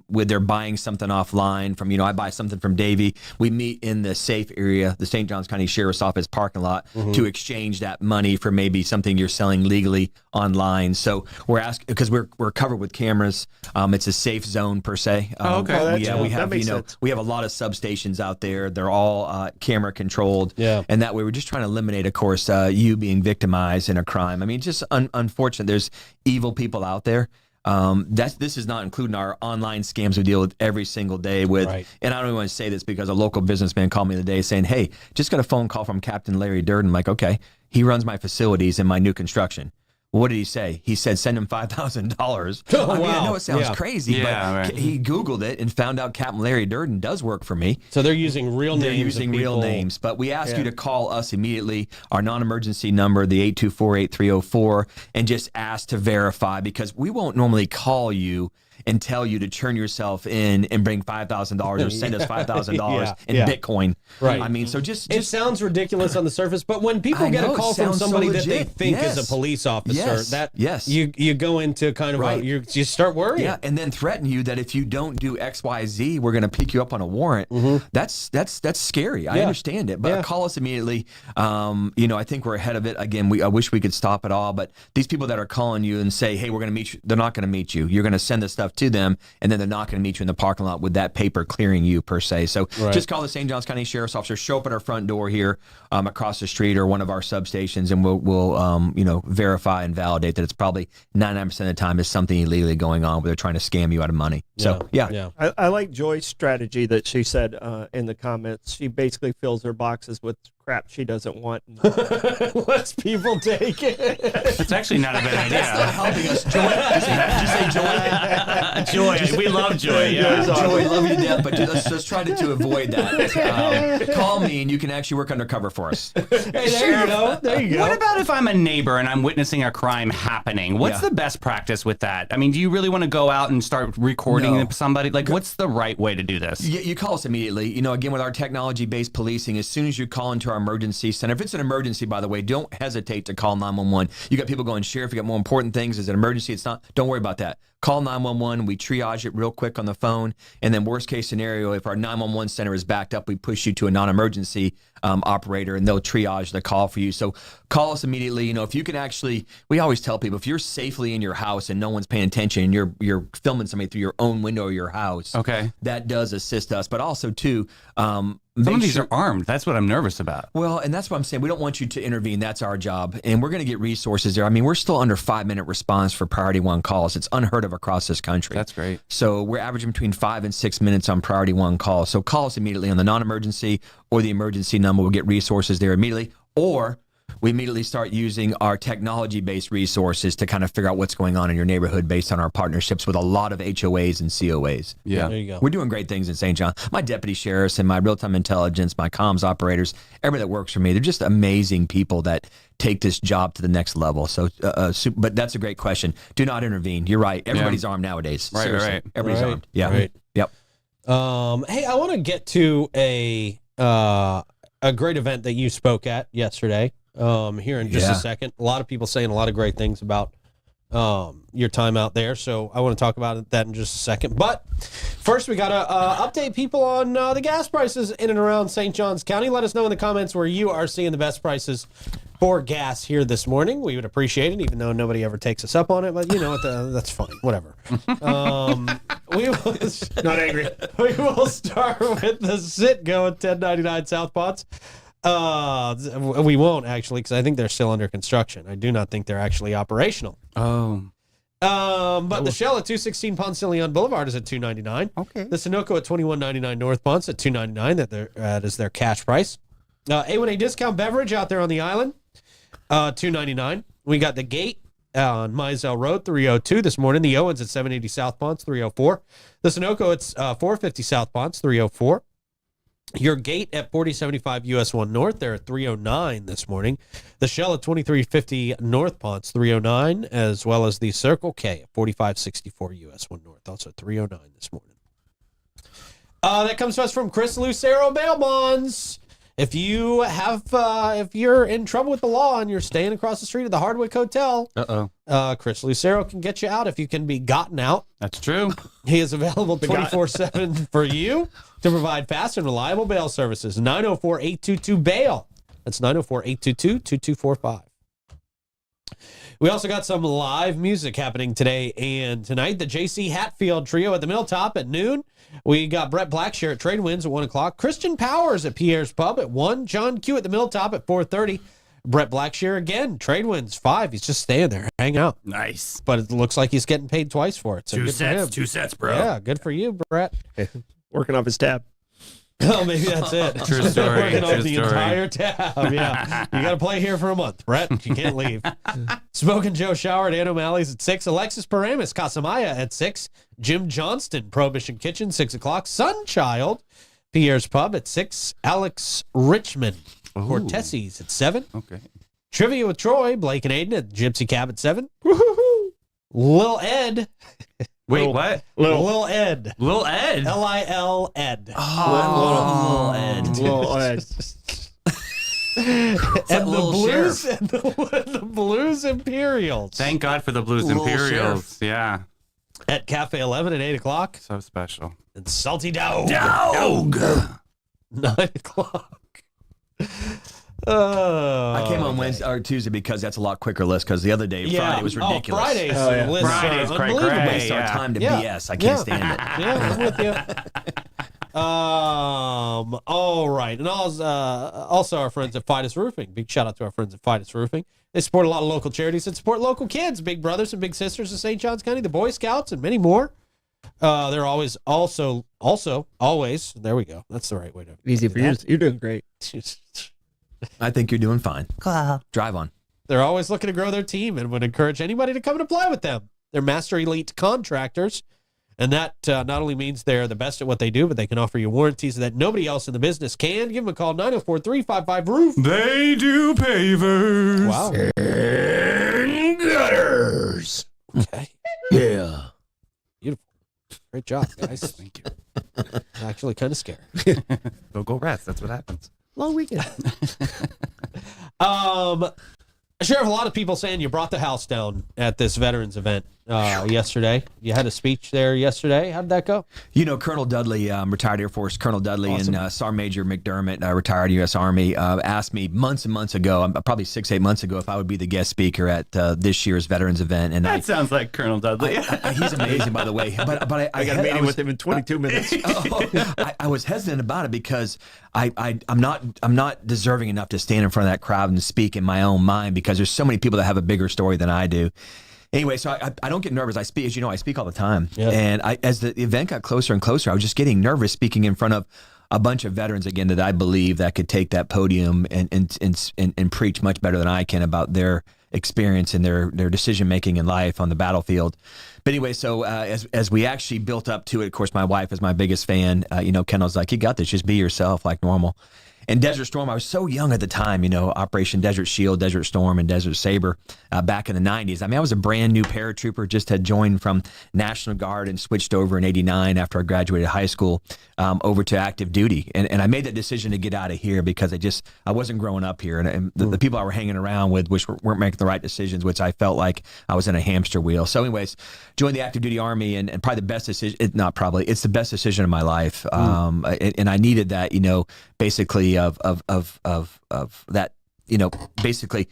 where they're buying something offline from, I buy something from Davey. We meet in the safe area, the St. Johns County Sheriff's Office parking lot to exchange that money for maybe something you're selling legally online. So we're asking, because we're covered with cameras. It's a safe zone per se. Okay. We have, that makes sense. we have a lot of substations out there. They're all camera controlled. Yeah. And that way we're just trying to eliminate, of course, you being victimized in a crime. I mean, just unfortunate. There's evil people out there. This is not including our online scams we deal with every single day with. Right. And I don't even want to say this because a local businessman called me the day saying, hey, just got a phone call from Captain Larry Durden. I'm like, okay, he runs my facilities in my new construction. What did he say? He said, send him $5,000. I mean, I know it sounds crazy, but he Googled it and found out Captain Larry Durden does work for me. So they're using real names. They're using of real people. names. But we ask you to call us immediately, our non-emergency number, the 824-8304, and just ask to verify, because we won't normally call you and tell you to turn yourself in and bring $5,000 or send us $5,000 in Bitcoin. Right. I mean, so just it sounds ridiculous on the surface, but when people I get know, a it call from sounds so somebody that they legit. think is Yes. a police officer, Yes. you go into kind of Right. you start worrying. Yeah, and then threaten you that if you don't do X, Y, Z, we're going to pick you up on a warrant. That's scary. I understand it, but call us immediately. I think we're ahead of it. Again, I wish we could stop it all, but these people that are calling you and say, "Hey, we're going to meet you," they're not going to meet you. You're going to send the stuff to them, and then they're not going to meet you in the parking lot with that paper clearing you per se. So just call the St. Johns County Sheriff's Officer. Show up at our front door here, across the street or one of our substations, and we'll verify and validate that it's probably 99% of the time is something illegally going on where they're trying to scam you out of money. So yeah. I like Joy's strategy that she said in the comments. She basically fills her boxes with crap she doesn't want. Lets people take it. It's actually not a bad idea. Helping us, Joy. Did you say Joy? Joy. We love Joy. Yeah. Joy, love you to death, but let's try to avoid that. Call me and you can actually work undercover for us. Hey, there you go. There you go. What about if I'm a neighbor and I'm witnessing a crime happening? What's the best practice with that? I mean, do you really want to go out and start recording somebody? Like, what's the right way to do this? You call us immediately. Again, with our technology-based policing, as soon as you call into our emergency center, if it's an emergency, by the way, don't hesitate to call 911. You got people going, Sheriff, you got more important things. Is it an emergency? It's not. Don't worry about that. Call 911. We triage it real quick on the phone. And then worst case scenario, if our 911 center is backed up, we push you to a non-emergency operator and they'll triage the call for you. So call us immediately. If you can actually, we always tell people, if you're safely in your house and no one's paying attention and you're filming somebody through your own window of your house, that does assist us. But also too, some of these are armed. That's what I'm nervous about. Well, and that's what I'm saying. We don't want you to intervene. That's our job. And we're going to get resources there. I mean, we're still under 5-minute response for priority 1 calls. It's unheard of across this country. That's great. So we're averaging between 5 and 6 minutes on priority 1 calls. So call us immediately on the non-emergency or the emergency number. We'll get resources there immediately. Or we immediately start using our technology-based resources to kind of figure out what's going on in your neighborhood based on our partnerships with a lot of HOAs and COAs. Yeah. There you go. We're doing great things in St. John. My deputy sheriffs and my real-time intelligence, my comms operators, everybody that works for me, they're just amazing people that take this job to the next level. So, but that's a great question. Do not intervene. You're right. Everybody's armed nowadays. Right, Seriously. right. Everybody's armed. Yeah. Right. Yep. Hey, I want to get to a great event that you spoke at yesterday. Here in just a second. A lot of people saying a lot of great things about your time out there, so I want to talk about that in just a second. But first, we got to update people on the gas prices in and around St. Johns County. Let us know in the comments where you are seeing the best prices for gas here this morning. We would appreciate it, even though nobody ever takes us up on it. But you know what? That's fine. Whatever. We will Not angry. we will start with the Citgo at 1099 South Ponce. We won't actually, because I think they're still under construction. I do not think they're actually operational. Oh. But the Shell at 216 Ponce de Leon Boulevard is at $2.99. Okay. The Sunoco at 21.99 North Ponce at $2.99. That is their cash price. A1A discount beverage out there on the island, $2.99. We got the Gate on Mizell Road, 302 this morning. The Owens at 780 South Ponce, 304. The Sunoco at 450 South Ponce, 304. Your Gate at 4075 US 1 North, they're at 309 this morning. The Shell at 2350 North Ponce, 309, as well as the Circle K at 4564 US 1 North, also 309 this morning. That comes to us from Chris Lucero Bail Bonds. If you have, if you're in trouble with the law and you're staying across the street at the Hardwick Hotel, Chris Lucero can get you out if you can be gotten out. That's true. He is available 24/7 for you to provide fast and reliable bail services. 904-822-BAIL. That's 904-822-2245. We also got some live music happening today and tonight. The J.C. Hatfield Trio at the Milltop at noon. We got Brett Blackshear at Trade Winds at 1 o'clock. Christian Powers at Pierre's Pub at 1. John Q at the Milltop at 4:30. Brett Blackshear again. Trade Winds 5. He's just staying there, hang out. Nice. But it looks like he's getting paid twice for it. So good for him. 2 sets, bro. Yeah, good for you, Brett. Working off his tab. Oh, maybe that's it. True story. Working True off the story. entire tab. Yeah. You got to play here for a month, Brett. You can't leave. Smoking Joe Shower at Ann O'Malley's at 6. Alexis Paramus, Casamaya at 6. Jim Johnston, Prohibition Kitchen, 6 o'clock. Sunchild, Pierre's Pub at 6. Alex Richmond, Cortesi's at 7. Okay. Trivia with Troy, Blake and Aiden at Gypsy Cab at 7. Woo-hoo-hoo. Lil Ed, Wait, what? Lil Ed. Lil Ed. Lil Ed. Lil Ed. Little Ed. And the Little Blues Sheriff. and the Blues Imperials. Thank God for the Blues Little Imperials. Yeah. At Cafe 11 at 8 o'clock. So special. And Salty Dog. 9 o'clock. I came on Wednesday or Tuesday because that's a lot quicker list. Because the other day, Friday was ridiculous. Friday's Oh, yeah. lists Friday's are quite unbelievable. great. Waste our Yeah. time to Yeah. BS. I can't stand it. Yeah, I'm with you. All right. And also our friends at Fidus Roofing. Big shout out to our friends at Fidus Roofing. They support a lot of local charities and support local kids, big brothers and big sisters of St. Johns County, the Boy Scouts, and many more. They're always always, there we go. That's the right way to Easy do for you. that. You're doing great. I think you're doing fine. Drive on. They're always looking to grow their team and would encourage anybody to come and apply with them. They're master elite contractors, and that not only means they're the best at what they do, but they can offer you warranties that nobody else in the business can. Give them a call, 904-355-ROOF. They do pavers. Wow. And gutters. Okay. Yeah. Beautiful. Great job, guys. Thank you. Actually kind of scary. Go rest. That's what happens. Long weekend. Sheriff, a lot of people saying you brought the house down at this veterans event yesterday. You had a speech there yesterday. How did that go? You know, Colonel Dudley, retired Air Force Colonel Dudley, Awesome. and Sergeant Major McDermott, retired U.S. Army, asked me months and months ago, probably 6-8 months ago, if I would be the guest speaker at this year's veterans event. And That sounds like Colonel Dudley. he's amazing, by the way. But I got a meeting with him in 22 minutes. I was hesitant about it because I'm not deserving enough to stand in front of that crowd and speak in my own mind, because there's so many people that have a bigger story than I do. Anyway, so I don't get nervous. I speak, as you know, I speak all the time. Yeah. And as the event got closer and closer, I was just getting nervous speaking in front of a bunch of veterans again that I believe that could take that podium and preach much better than I can about their experience and their decision making in life on the battlefield. But anyway, so as we actually built up to it, of course, my wife is my biggest fan. Kendall's like, "You got this. Just be yourself, like normal." And Desert Storm, I was so young at the time, Operation Desert Shield, Desert Storm, and Desert Saber back in the 90s. I mean, I was a brand new paratrooper, just had joined from National Guard and switched over in 89 after I graduated high school over to active duty. And I made that decision to get out of here because I wasn't growing up here. And the people I were hanging around with weren't making the right decisions, which I felt like I was in a hamster wheel. So anyways, joined the active duty Army, and probably the best decision, it's the best decision of my life. And I needed that, basically of that, basically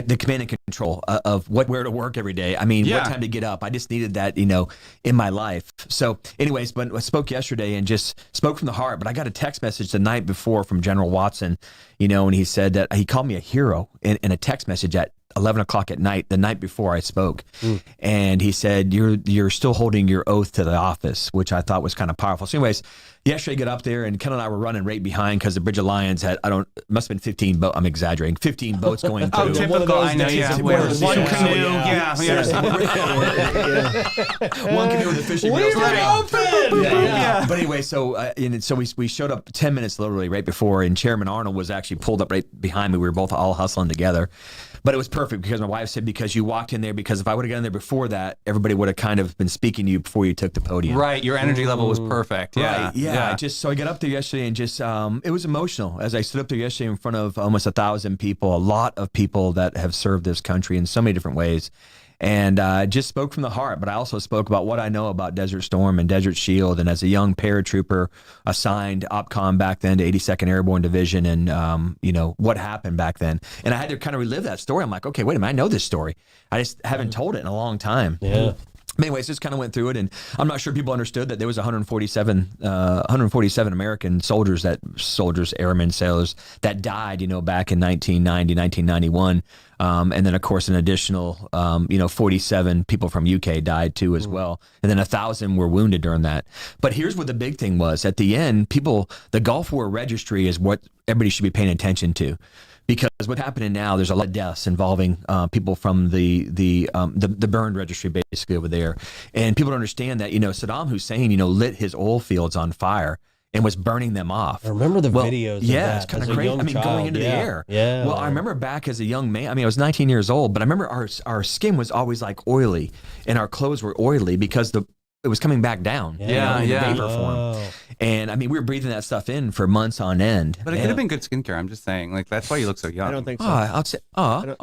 the command and control of where to work every day. I mean, Yeah. what time to get up. I just needed that, in my life. So anyways, but I spoke yesterday and just spoke from the heart, but I got a text message the night before from General Watson, and he said that he called me a hero in a text message at 11 o'clock at night, the night before I spoke. And he said, you're still holding your oath to the office, which I thought was kind of powerful. So anyways, yesterday I got up there and Ken and I were running right behind because the Bridge of Lions had, must have been 15 boats. I'm exaggerating. 15 boats going through. Oh, typical. I know, yeah. One canoe. Yeah. One canoe with the fishing Leave reels. it open! Yeah. But anyway, so we showed up 10 minutes literally right before, and Chairman Arnold was actually pulled up right behind me. We were both all hustling together. But it was perfect because my wife said, because you walked in there, because if I would have gotten there before that, everybody would have kind of been speaking to you before you took the podium. Right. Your energy level was perfect. Yeah. Right. Yeah. So I got up there yesterday and just, it was emotional as I stood up there yesterday in front of almost 1,000 people, a lot of people that have served this country in so many different ways. And just spoke from the heart, but I also spoke about what I know about Desert Storm and Desert Shield. And as a young paratrooper assigned OPCOM back then to 82nd Airborne Division, and what happened back then. And I had to kind of relive that story. I'm like, okay, wait a minute, I know this story. I just haven't told it in a long time. Yeah. But anyways, just kind of went through it, and I'm not sure people understood that there was 147 American soldiers, airmen, sailors that died, back in 1990, 1991. And then, of course, an additional, 47 people from UK died too as well. And then 1,000 were wounded during that. But here's what the big thing was. At the end, the Gulf War Registry is what everybody should be paying attention to. Because what's happening now, there's a lot of deaths involving people from the burned registry basically over there. And people don't understand that, Saddam Hussein, lit his oil fields on fire and was burning them off. I remember the videos. Yeah, of that it's kind as of a crazy. young I mean, child. going into the air. Yeah. Well, I remember back as a young man. I mean, I was 19 years old, but I remember our skin was always like oily, and our clothes were oily because was coming back down. Yeah, in yeah. vapor form. Oh. And I mean, we were breathing that stuff in for months on end. But it could have been good skincare. I'm just saying. Like, that's why you look so young. I don't think so. I'd say,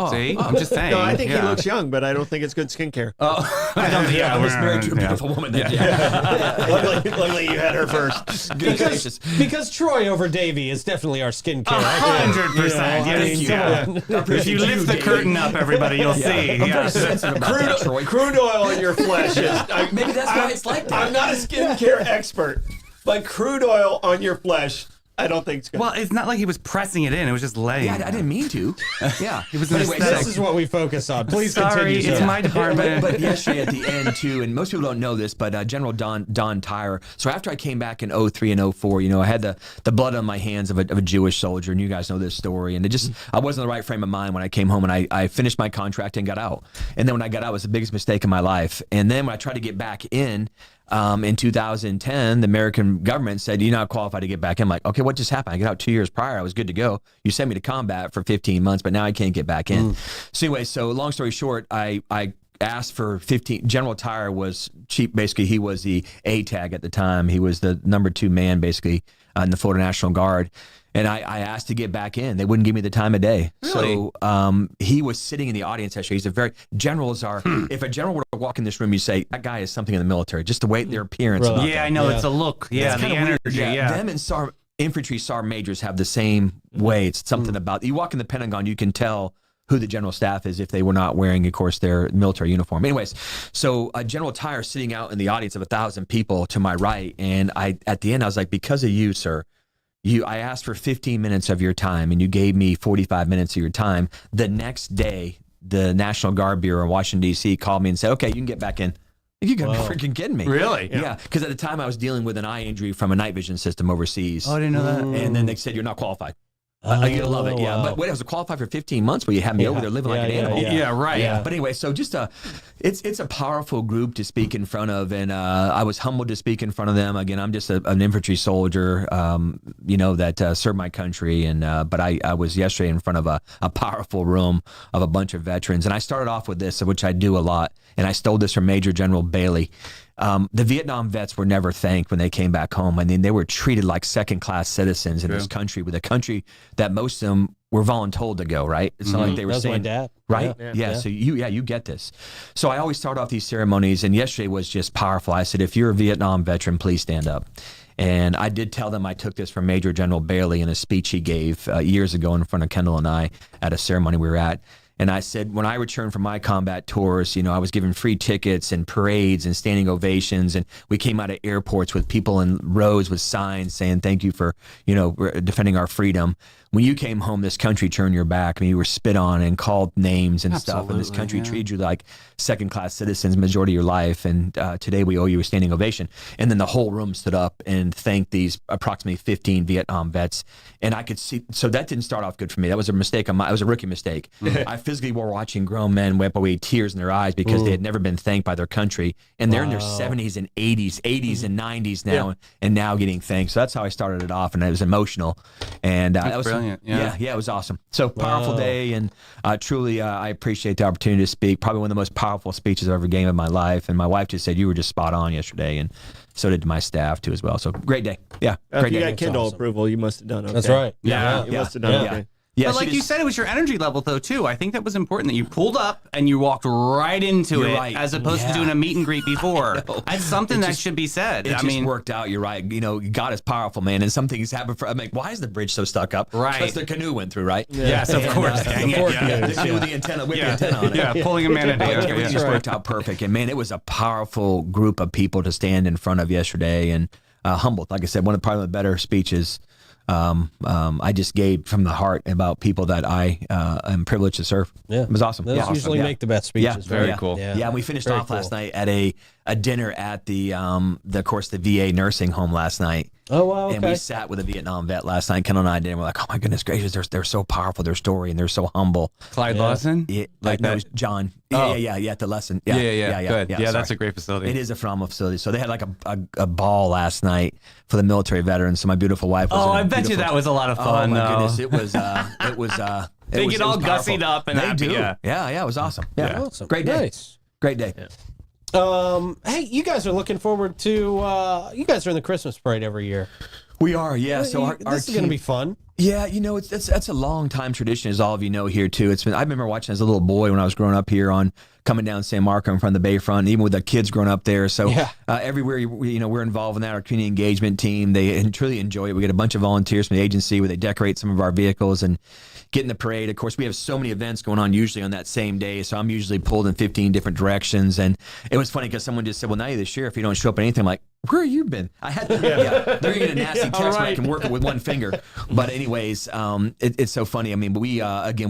See? I'm just saying. No, I think he yeah. looks young, but I don't think it's good skincare. I don't think I was married to a yeah. beautiful woman. Luckily, you had her first. Good gracious. Because Troy over Davey is definitely our skincare. 100%. Yes, Yeah. If you lift the curtain up, everybody, you'll see. I'm very Yeah. sensitive about that, Troy. Crude oil in your flesh is. Maybe that's why it's like that. I'm not a skincare expert, but crude oil on your flesh, I don't think it's good. Well, it's not like he was pressing it in. It was just laying. Yeah, I didn't mean to. Yeah. He was But an anyway, aesthetic. This is what we focus on. Please Sorry, continue. it's sir. my department. But yesterday at the end too, and most people don't know this, but General Don Tyre. So after I came back in 03 and 04, I had the blood on my hands of a Jewish soldier, and you guys know this story. And I wasn't in the right frame of mind when I came home, and I finished my contract and got out. And then when I got out, it was the biggest mistake in my life. And then when I tried to get back in 2010, the American government said, you're not qualified to get back in. I'm like, okay, what just happened? I got out 2 years prior. I was good to go. You sent me to combat for 15 months, but now I can't get back in. So anyway, long story short, I asked for 15. General Tyre was cheap. Basically, he was the A-tag at the time. He was the number 2 man, basically, in the Florida National Guard. And I asked to get back in. They wouldn't give me the time of day. Really? So he was sitting in the audience actually. Generals are, if a general were to walk in this room, you say, that guy is something in the military, just the way their appearance. Right. about Yeah, them. I know. Yeah. It's a look. Yeah, It's the kinda weird. energy. Yeah. Them and infantry sergeant majors have the same way. It's something about, you walk in the Pentagon, you can tell who the general staff is if they were not wearing, of course, their military uniform. Anyways, so General Tyre sitting out in the audience of 1,000 people to my right, and at the end, I was like, because of you, sir, I asked for 15 minutes of your time, and you gave me 45 minutes of your time. The next day, the National Guard Bureau in Washington, D.C. called me and said, okay, you can get back in. You gotta be freaking kidding me. Really? Yeah, because at the time I was dealing with an eye injury from a night vision system overseas. Oh, I didn't know that. And then they said, you're not qualified. You're gonna love it, yeah. wow. But wait, I was qualified for 15 months, but you had me over there living like an animal. Yeah, right. Yeah. But anyway, so just it's a powerful group to speak in front of, and I was humbled to speak in front of them. Again, I'm just an infantry soldier, that served my country, and but I was yesterday in front of a powerful room of a bunch of veterans, and I started off with this, which I do a lot, and I stole this from Major General Bailey. The Vietnam vets were never thanked when they came back home. I mean, they were treated like second-class citizens in this country, with a country that most of them were voluntold to go, right? It's not like they were That was saying, my dad. right? Yeah. Yeah. So you get this. So I always start off these ceremonies, and yesterday was just powerful. I said, if you're a Vietnam veteran, please stand up. And I did tell them I took this from Major General Bailey in a speech he gave years ago in front of Kendall and I at a ceremony we were at. And I said, when I returned from my combat tours, I was given free tickets and parades and standing ovations. And we came out of airports with people in rows with signs saying, thank you for, defending our freedom. When you came home, this country turned your back. I mean, you were spit on and called names and stuff. And this country treated you like second-class citizens majority of your life. And today we owe you a standing ovation. And then the whole room stood up and thanked these approximately 15 Vietnam vets. And I could see, so that didn't start off good for me. That was a mistake. It was a rookie mistake. I physically were watching grown men wipe away tears in their eyes because they had never been thanked by their country. And they're in their 70s and 80s and 90s now, and now getting thanked. So that's how I started it off, and it was emotional. And that was brilliant. Yeah. it was awesome. So powerful day, and truly I appreciate the opportunity to speak. Probably one of the most powerful speeches I've ever given in my life. And my wife just said, you were just spot on yesterday, and so did my staff too as well. So great day. Yeah, If great you day. got Kindle approval, you must have done okay. That's right. Yeah. You must have done Yeah. okay. Yeah, But she like you just- said, it was your energy level, though, too. I think that was important that you pulled up and you walked right into You're it right. as opposed to Yeah. doing a meet and greet before. That's something that should be said. It I just mean, worked out. You're right. God is powerful, man. And some things happen I'm like, why is the bridge so stuck up? Right. Because the canoe went through, right? yes, of And, course. Dang it. Yeah. The canoe with the antenna, with the antenna on it. Yeah, pulling a manatee. Everything Okay, just yeah. worked out perfect. And man, it was a powerful group of people to stand in front of yesterday, and humbled. Like I said, one of probably the better speeches I just gave from the heart about people that I am privileged to serve. Yeah. It was awesome. Those Yeah, usually awesome. make the best speeches. Yeah, right? very cool. Yeah, and we finished Very off last cool. night at a dinner at the VA nursing home last night. Oh, wow. Okay. And we sat with a Vietnam vet last night. Kendall and I did. And we're like, oh my goodness gracious, they're so powerful, their story, and they're so humble. Clyde Lawson? Yeah, Like no, that? it was John. Oh. Yeah. At the lesson. Yeah, Good. good. Yeah, that's sorry. a great facility. It is a phenomenal facility. So they had like a ball last night for the military veterans. So my beautiful wife was. Oh, in I bet you beautiful- that was a lot of fun, Oh my though. goodness, it was. They get all gussied up and they happy, do. yeah. Yeah, it was awesome. Yeah, Awesome. great day. Nice. Great day. Hey, you guys are looking forward to, you guys are in the Christmas parade every year. We are, yeah. So our this is going to be fun. Yeah, that's a long time tradition, as all of you know here too. I remember watching as a little boy when I was growing up here on coming down San Marco in front of the Bayfront, even with the kids growing up there. So everywhere we're involved in that. Our community engagement team, they truly enjoy it. We get a bunch of volunteers from the agency where they decorate some of our vehicles and get in the parade. Of course, we have so many events going on usually on that same day, so I'm usually pulled in 15 different directions. And it was funny because someone just said, "Well, now you're the sheriff. You don't show up at anything." I'm like, "Where have you been?" I had to. They're gonna get a nasty text where I can work it with one finger. But anyways, it's so funny. I mean, but we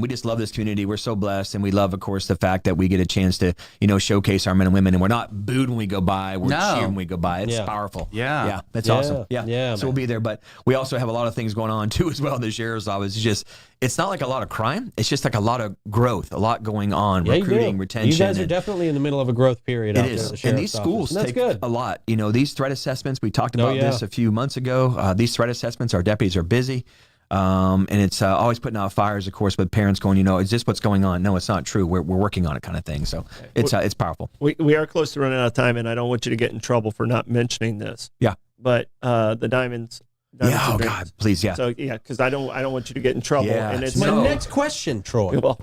just love this community. We're so blessed, and we love, of course, the fact that we get a chance to showcase our men and women, and we're not booed when we go by. We're cheered when we go by. It's powerful. Yeah, that's awesome. Yeah. So we'll man. be there, but we also have a lot of things going on too as well in the sheriff's office. It's not like a lot of crime. It's just like a lot of growth, a lot going on, recruiting, retention. You guys are definitely in the middle of a growth period. It is, and these schools take a lot. These threat assessments. We talked about this a few months ago. These threat assessments, our deputies are busy. And it's always putting out fires, of course, with parents going, is this what's going on? No, it's not true. We're working on it, kind of thing. So it's powerful. We are close to running out of time, and I don't want you to get in trouble for not mentioning this. Yeah. But the Diamonds. Yeah. Oh God, please. Yeah. So because I don't want you to get in trouble. Yeah. And it's My next question, Troy. Well,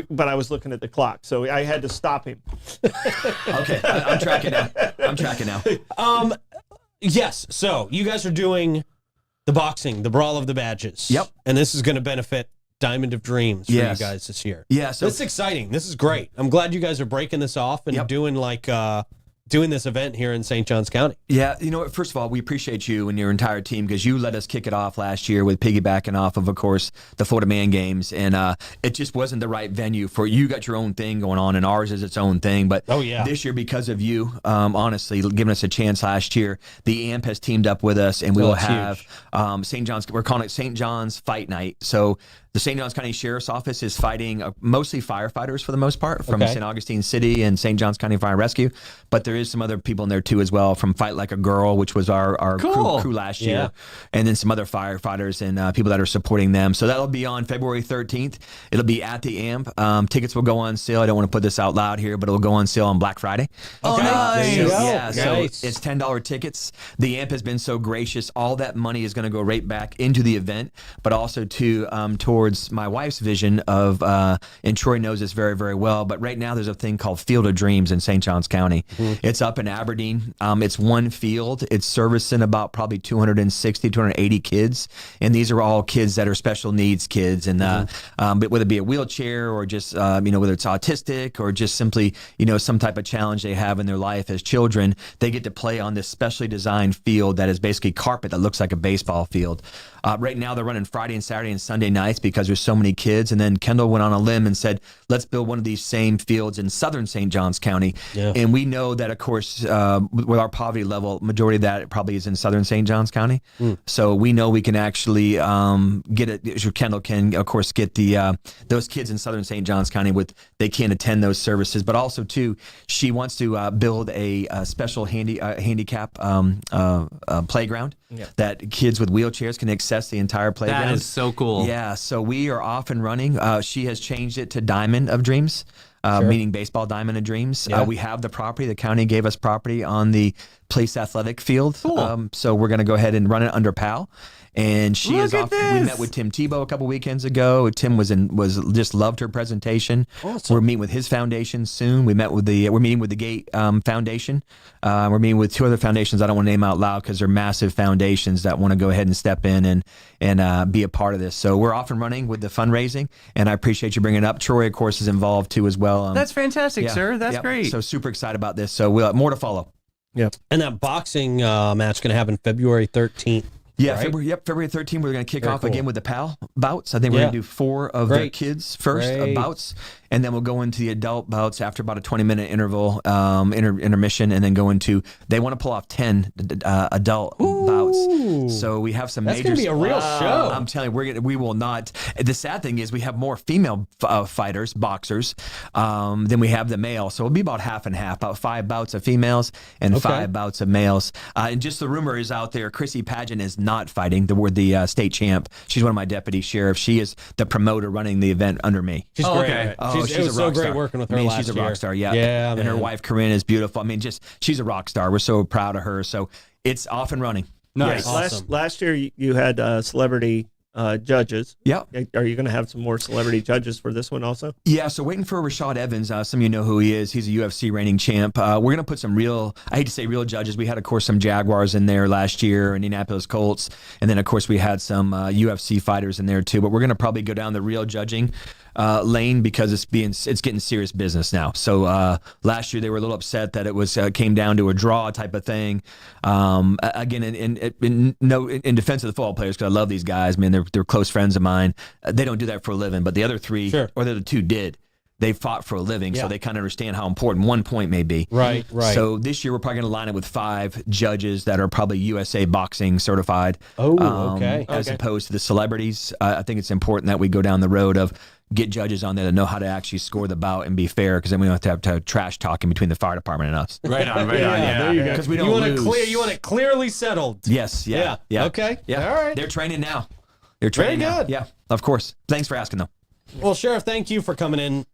but I was looking at the clock, so I had to stop him. Okay, I'm tracking now. Yes. So you guys are doing the boxing, the Brawl of the Badges. Yep. And this is going to benefit Diamond of Dreams for you guys this year. Yeah. So this is exciting. This is great. I'm glad you guys are breaking this off and doing this event here in St. Johns County. Yeah, first of all, we appreciate you and your entire team because you let us kick it off last year with piggybacking off of course, the Florida Man Games, and it just wasn't the right venue for you. Got your own thing going on, and ours is its own thing. But this year, because of you, honestly, giving us a chance last year, the AMP has teamed up with us, and we will have St. John's. We're calling it St. John's Fight Night. So the St. Johns County Sheriff's Office is fighting mostly firefighters for the most part from St. Augustine City and St. Johns County Fire and Rescue, but there is some other people in there too as well from Fight Like a Girl, which was our crew last year, and then some other firefighters and people that are supporting them. So that'll be on February 13th. It'll be at the AMP. Tickets will go on sale. I don't want to put this out loud here, but it'll go on sale on Black Friday. Okay. Nice. Yeah, so it's $10 tickets. The AMP has been so gracious. All that money is going to go right back into the event, but also towards my wife's vision of, and Troy knows this very, very well, but right now there's a thing called Field of Dreams in St. Johns County. It's up in Aberdeen. It's one field. It's servicing about probably 260, 280 kids, and these are all kids that are special needs kids, and but whether it be a wheelchair or just, whether it's autistic or just simply, some type of challenge they have in their life as children, they get to play on this specially designed field that is basically carpet that looks like a baseball field. Right now they're running Friday and Saturday and Sunday nights because there's so many kids. And then Kendall went on a limb and said, let's build one of these same fields in southern St. Johns County. Yeah. And we know that, of course, with our poverty level, majority of that probably is in southern St. Johns County. So we know we can actually get it. Kendall can, of course, get those kids in southern St. Johns County they can attend those services. But also, too, she wants to build a special handicap playground that kids with wheelchairs can access the entire playground. That is so cool. Yeah, so we are off and running. She has changed it to Diamond of Dreams, meaning baseball diamond of dreams. We have the property. The county gave us property on the Place Athletic Field. Cool. So we're going to go ahead and run it under PAL. And she is off. We met with Tim Tebow a couple weekends ago. Tim was just loved her presentation. Awesome. We're meeting with his foundation soon. We're meeting with the Gate Foundation. We're meeting with two other foundations I don't want to name out loud because they're massive foundations that want to go ahead and step in and be a part of this. So we're off and running with the fundraising, and I appreciate you bringing it up. Troy, of course, is involved too as well. That's fantastic, sir. That's great. So super excited about this. So we'll more to follow. Yeah. And that boxing match going to happen February 13th. Yeah, right? February 13th, we're going to kick off again with the PAL bouts. I think we're going to do 4 of the kids first bouts, and then we'll go into the adult bouts after about a 20-minute interval, intermission, and then go into, they want to pull off 10 adult bouts. bouts. Ooh. So we have some That's major. gonna be a real show. I'm telling you, we will not. The sad thing is we have more female fighters, boxers, than we have the male. So it'll be about half and half, about 5 bouts of females and 5 bouts of males. And just the rumor is out there, Chrissy Pageant is not fighting. The state champ. She's one of my deputy sheriffs. She is the promoter running the event under me. She's great. okay. Oh, It was a so rock great star. working with her She's last a year. rock star, yeah. Yeah, and her man. wife Corinne is beautiful. I mean, she's a rock star. We're so proud of her. So it's off and running. Nice. Yeah, Awesome. last year you had celebrity judges. Yeah. Are you going to have some more celebrity judges for this one also? Yeah, so waiting for Rashad Evans. Some of you know who he is. He's a UFC reigning champ. We're going to put some I hate to say real judges. We had, of course, some Jaguars in there last year, Indianapolis Colts. And then, of course, we had some UFC fighters in there, too. But we're going to probably go down the real judging lane because it's getting serious business now. So last year they were a little upset that it was came down to a draw type of thing. Again, in defense of the football players, because I love these guys, man, they're close friends of mine. They don't do that for a living, but the other 3 or the other 2 did. They fought for a living, so they kind of understand how important 1 point may be. Right. So this year we're probably going to line it with 5 judges that are probably USA boxing certified. Okay. As opposed to the celebrities. I think it's important that we go down the road of get judges on there that know how to actually score the bout and be fair, because then we don't have to have trash talking between the fire department and us. Right on. There you go. Because we don't You want lose. you want it clearly settled. Yes. Yeah. Okay. Yeah. All right. They're training now. They're training now. good. Yeah. Of course. Thanks for asking, though. Well, Sheriff, thank you for coming in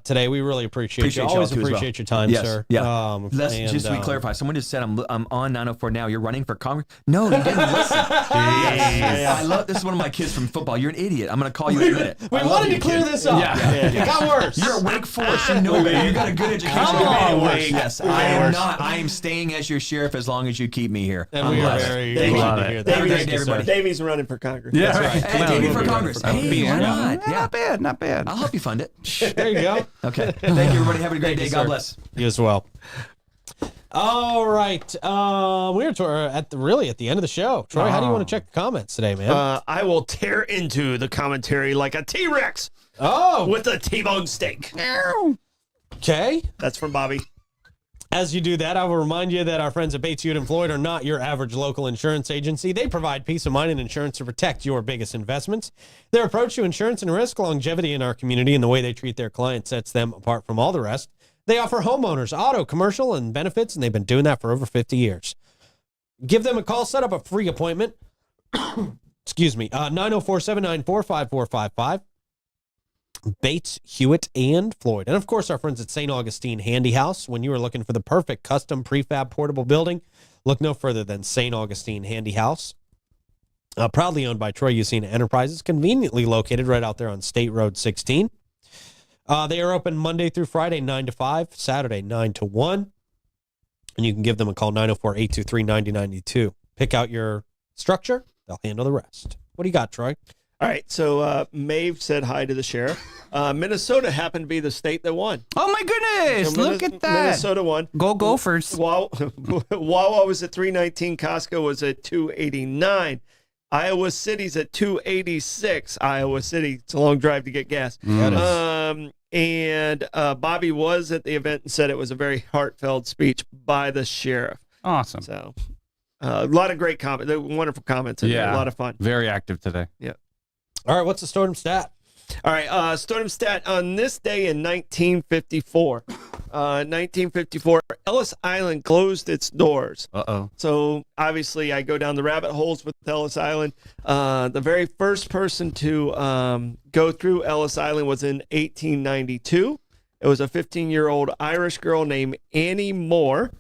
today. We really appreciate Appreciate you. y'all Always too as well. appreciate your time, Yes. sir. Yeah. Just to be clarified, someone just said I'm on 904 now. You're running for Congress? No, you didn't listen. Yes. I love this. Is one of my kids from football. You're an idiot. I'm going to call you in a minute. We I love wanted you, to clear kid. this up. Yeah. It got worse. You're at Wake Forest. You know me. You got a good education. Come on, Wake. Yes, I am not. I am staying as your sheriff as long as you keep me here. And I'm we are blessed. very Thank you. glad to hear that. Have a great Thank day, you, sir. everybody. Davey's running for Congress. Yeah. That's right. Hey, Come take on, me for we'll be Congress. running for Hey, why Congress. not? Yeah. Not bad. Not bad. I'll help you fund it. There you go. Okay. Thank you, everybody. Have a great day. you, God sir. bless. You as well. All right. We're at the end of the show. Troy, how do you want to check the comments today, man? I will tear into the commentary like a T-Rex with a T-bone steak. Okay. That's from Bobby. As you do that, I will remind you that our friends at Bates, Hewitt & Floyd are not your average local insurance agency. They provide peace of mind and insurance to protect your biggest investments. Their approach to insurance and risk longevity in our community and the way they treat their clients sets them apart from all the rest. They offer homeowners, auto, commercial, and benefits, and they've been doing that for over 50 years. Give them a call, set up a free appointment. Excuse me, 904-794-5455. Bates, Hewitt, and Floyd. And of course, our friends at St. Augustine Handy House. When you are looking for the perfect custom prefab portable building, look no further than St. Augustine Handy House. Proudly owned by Troy Usina Enterprises, conveniently located right out there on State Road 16. They are open Monday through Friday, 9 to 5, Saturday, 9 to 1. And you can give them a call, 904-823-9092. Pick out your structure. They'll handle the rest. What do you got, Troy? All right, so Maeve said hi to the sheriff. Minnesota happened to be the state that won. Oh my goodness! So Look at that. Minnesota won. Go Gophers. Wawa was at 319. Costco was at 289. Iowa City's at 286. Iowa City. It's a long drive to get gas. And Bobby was at the event and said it was a very heartfelt speech by the sheriff. Awesome. So a lot of great comments, wonderful comments. In there. A lot of fun. Very active today. Yeah. All right, what's the Stardom stat? All right, Stardom stat on this day in 1954. 1954, Ellis Island closed its doors. Uh-oh. So obviously, I go down the rabbit holes with Ellis Island. The very first person to go through Ellis Island was in 1892. It was a 15-year-old Irish girl named Annie Moore.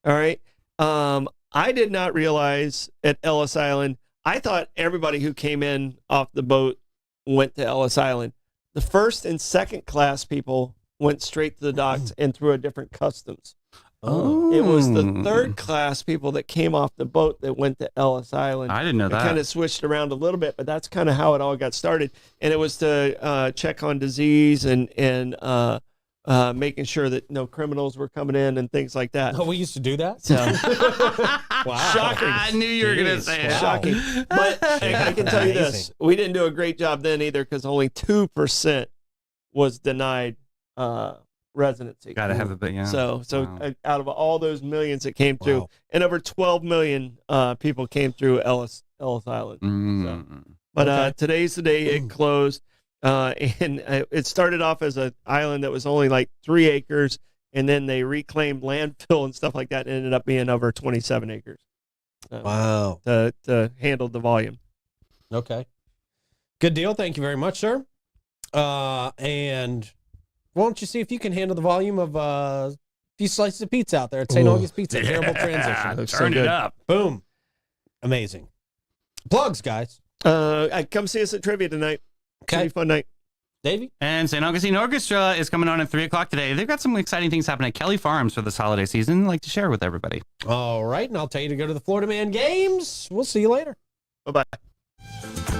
All right. I did not realize at Ellis Island, I thought everybody who came in off the boat went to Ellis Island. The first and second class people went straight to the docks and through a different customs. Oh. It was the third class people that came off the boat that went to Ellis Island. I didn't know that. It kind of switched around a little bit, but that's kind of how it all got started. And it was to check on disease and making sure that no criminals were coming in and things like that. Oh, we used to do that? So, Wow. shocking. I knew you were going to Jeez, say it. wow. Shocking. But I can tell you this. Amazing. We didn't do a great job then either because only 2% was denied residency. Got to have a bit, yeah. So Wow. out of all those millions that came through, Wow. and over 12 million people came through Ellis Island. Mm. But Okay. today's the day it closed, and it started off as an island that was only like 3 acres, and then they reclaimed landfill and stuff like that, and ended up being over 27 acres Wow. to handle the volume. Okay. Good deal. Thank you very much, sir. And why don't you see if you can handle the volume of a few slices of pizza out there at St. Ooh. August Pizza. Terrible transition. Looks so Turn it good. up. Boom. Amazing. Plugs, guys. Come see us at trivia tonight. Okay. Pretty fun night. Davey? And St. Augustine Orchestra is coming on at 3 o'clock today. They've got some exciting things happening at Kelly Farms for this holiday season. I'd like to share with everybody. All right. And I'll tell you to go to the Florida Man games. We'll see you later. Bye bye.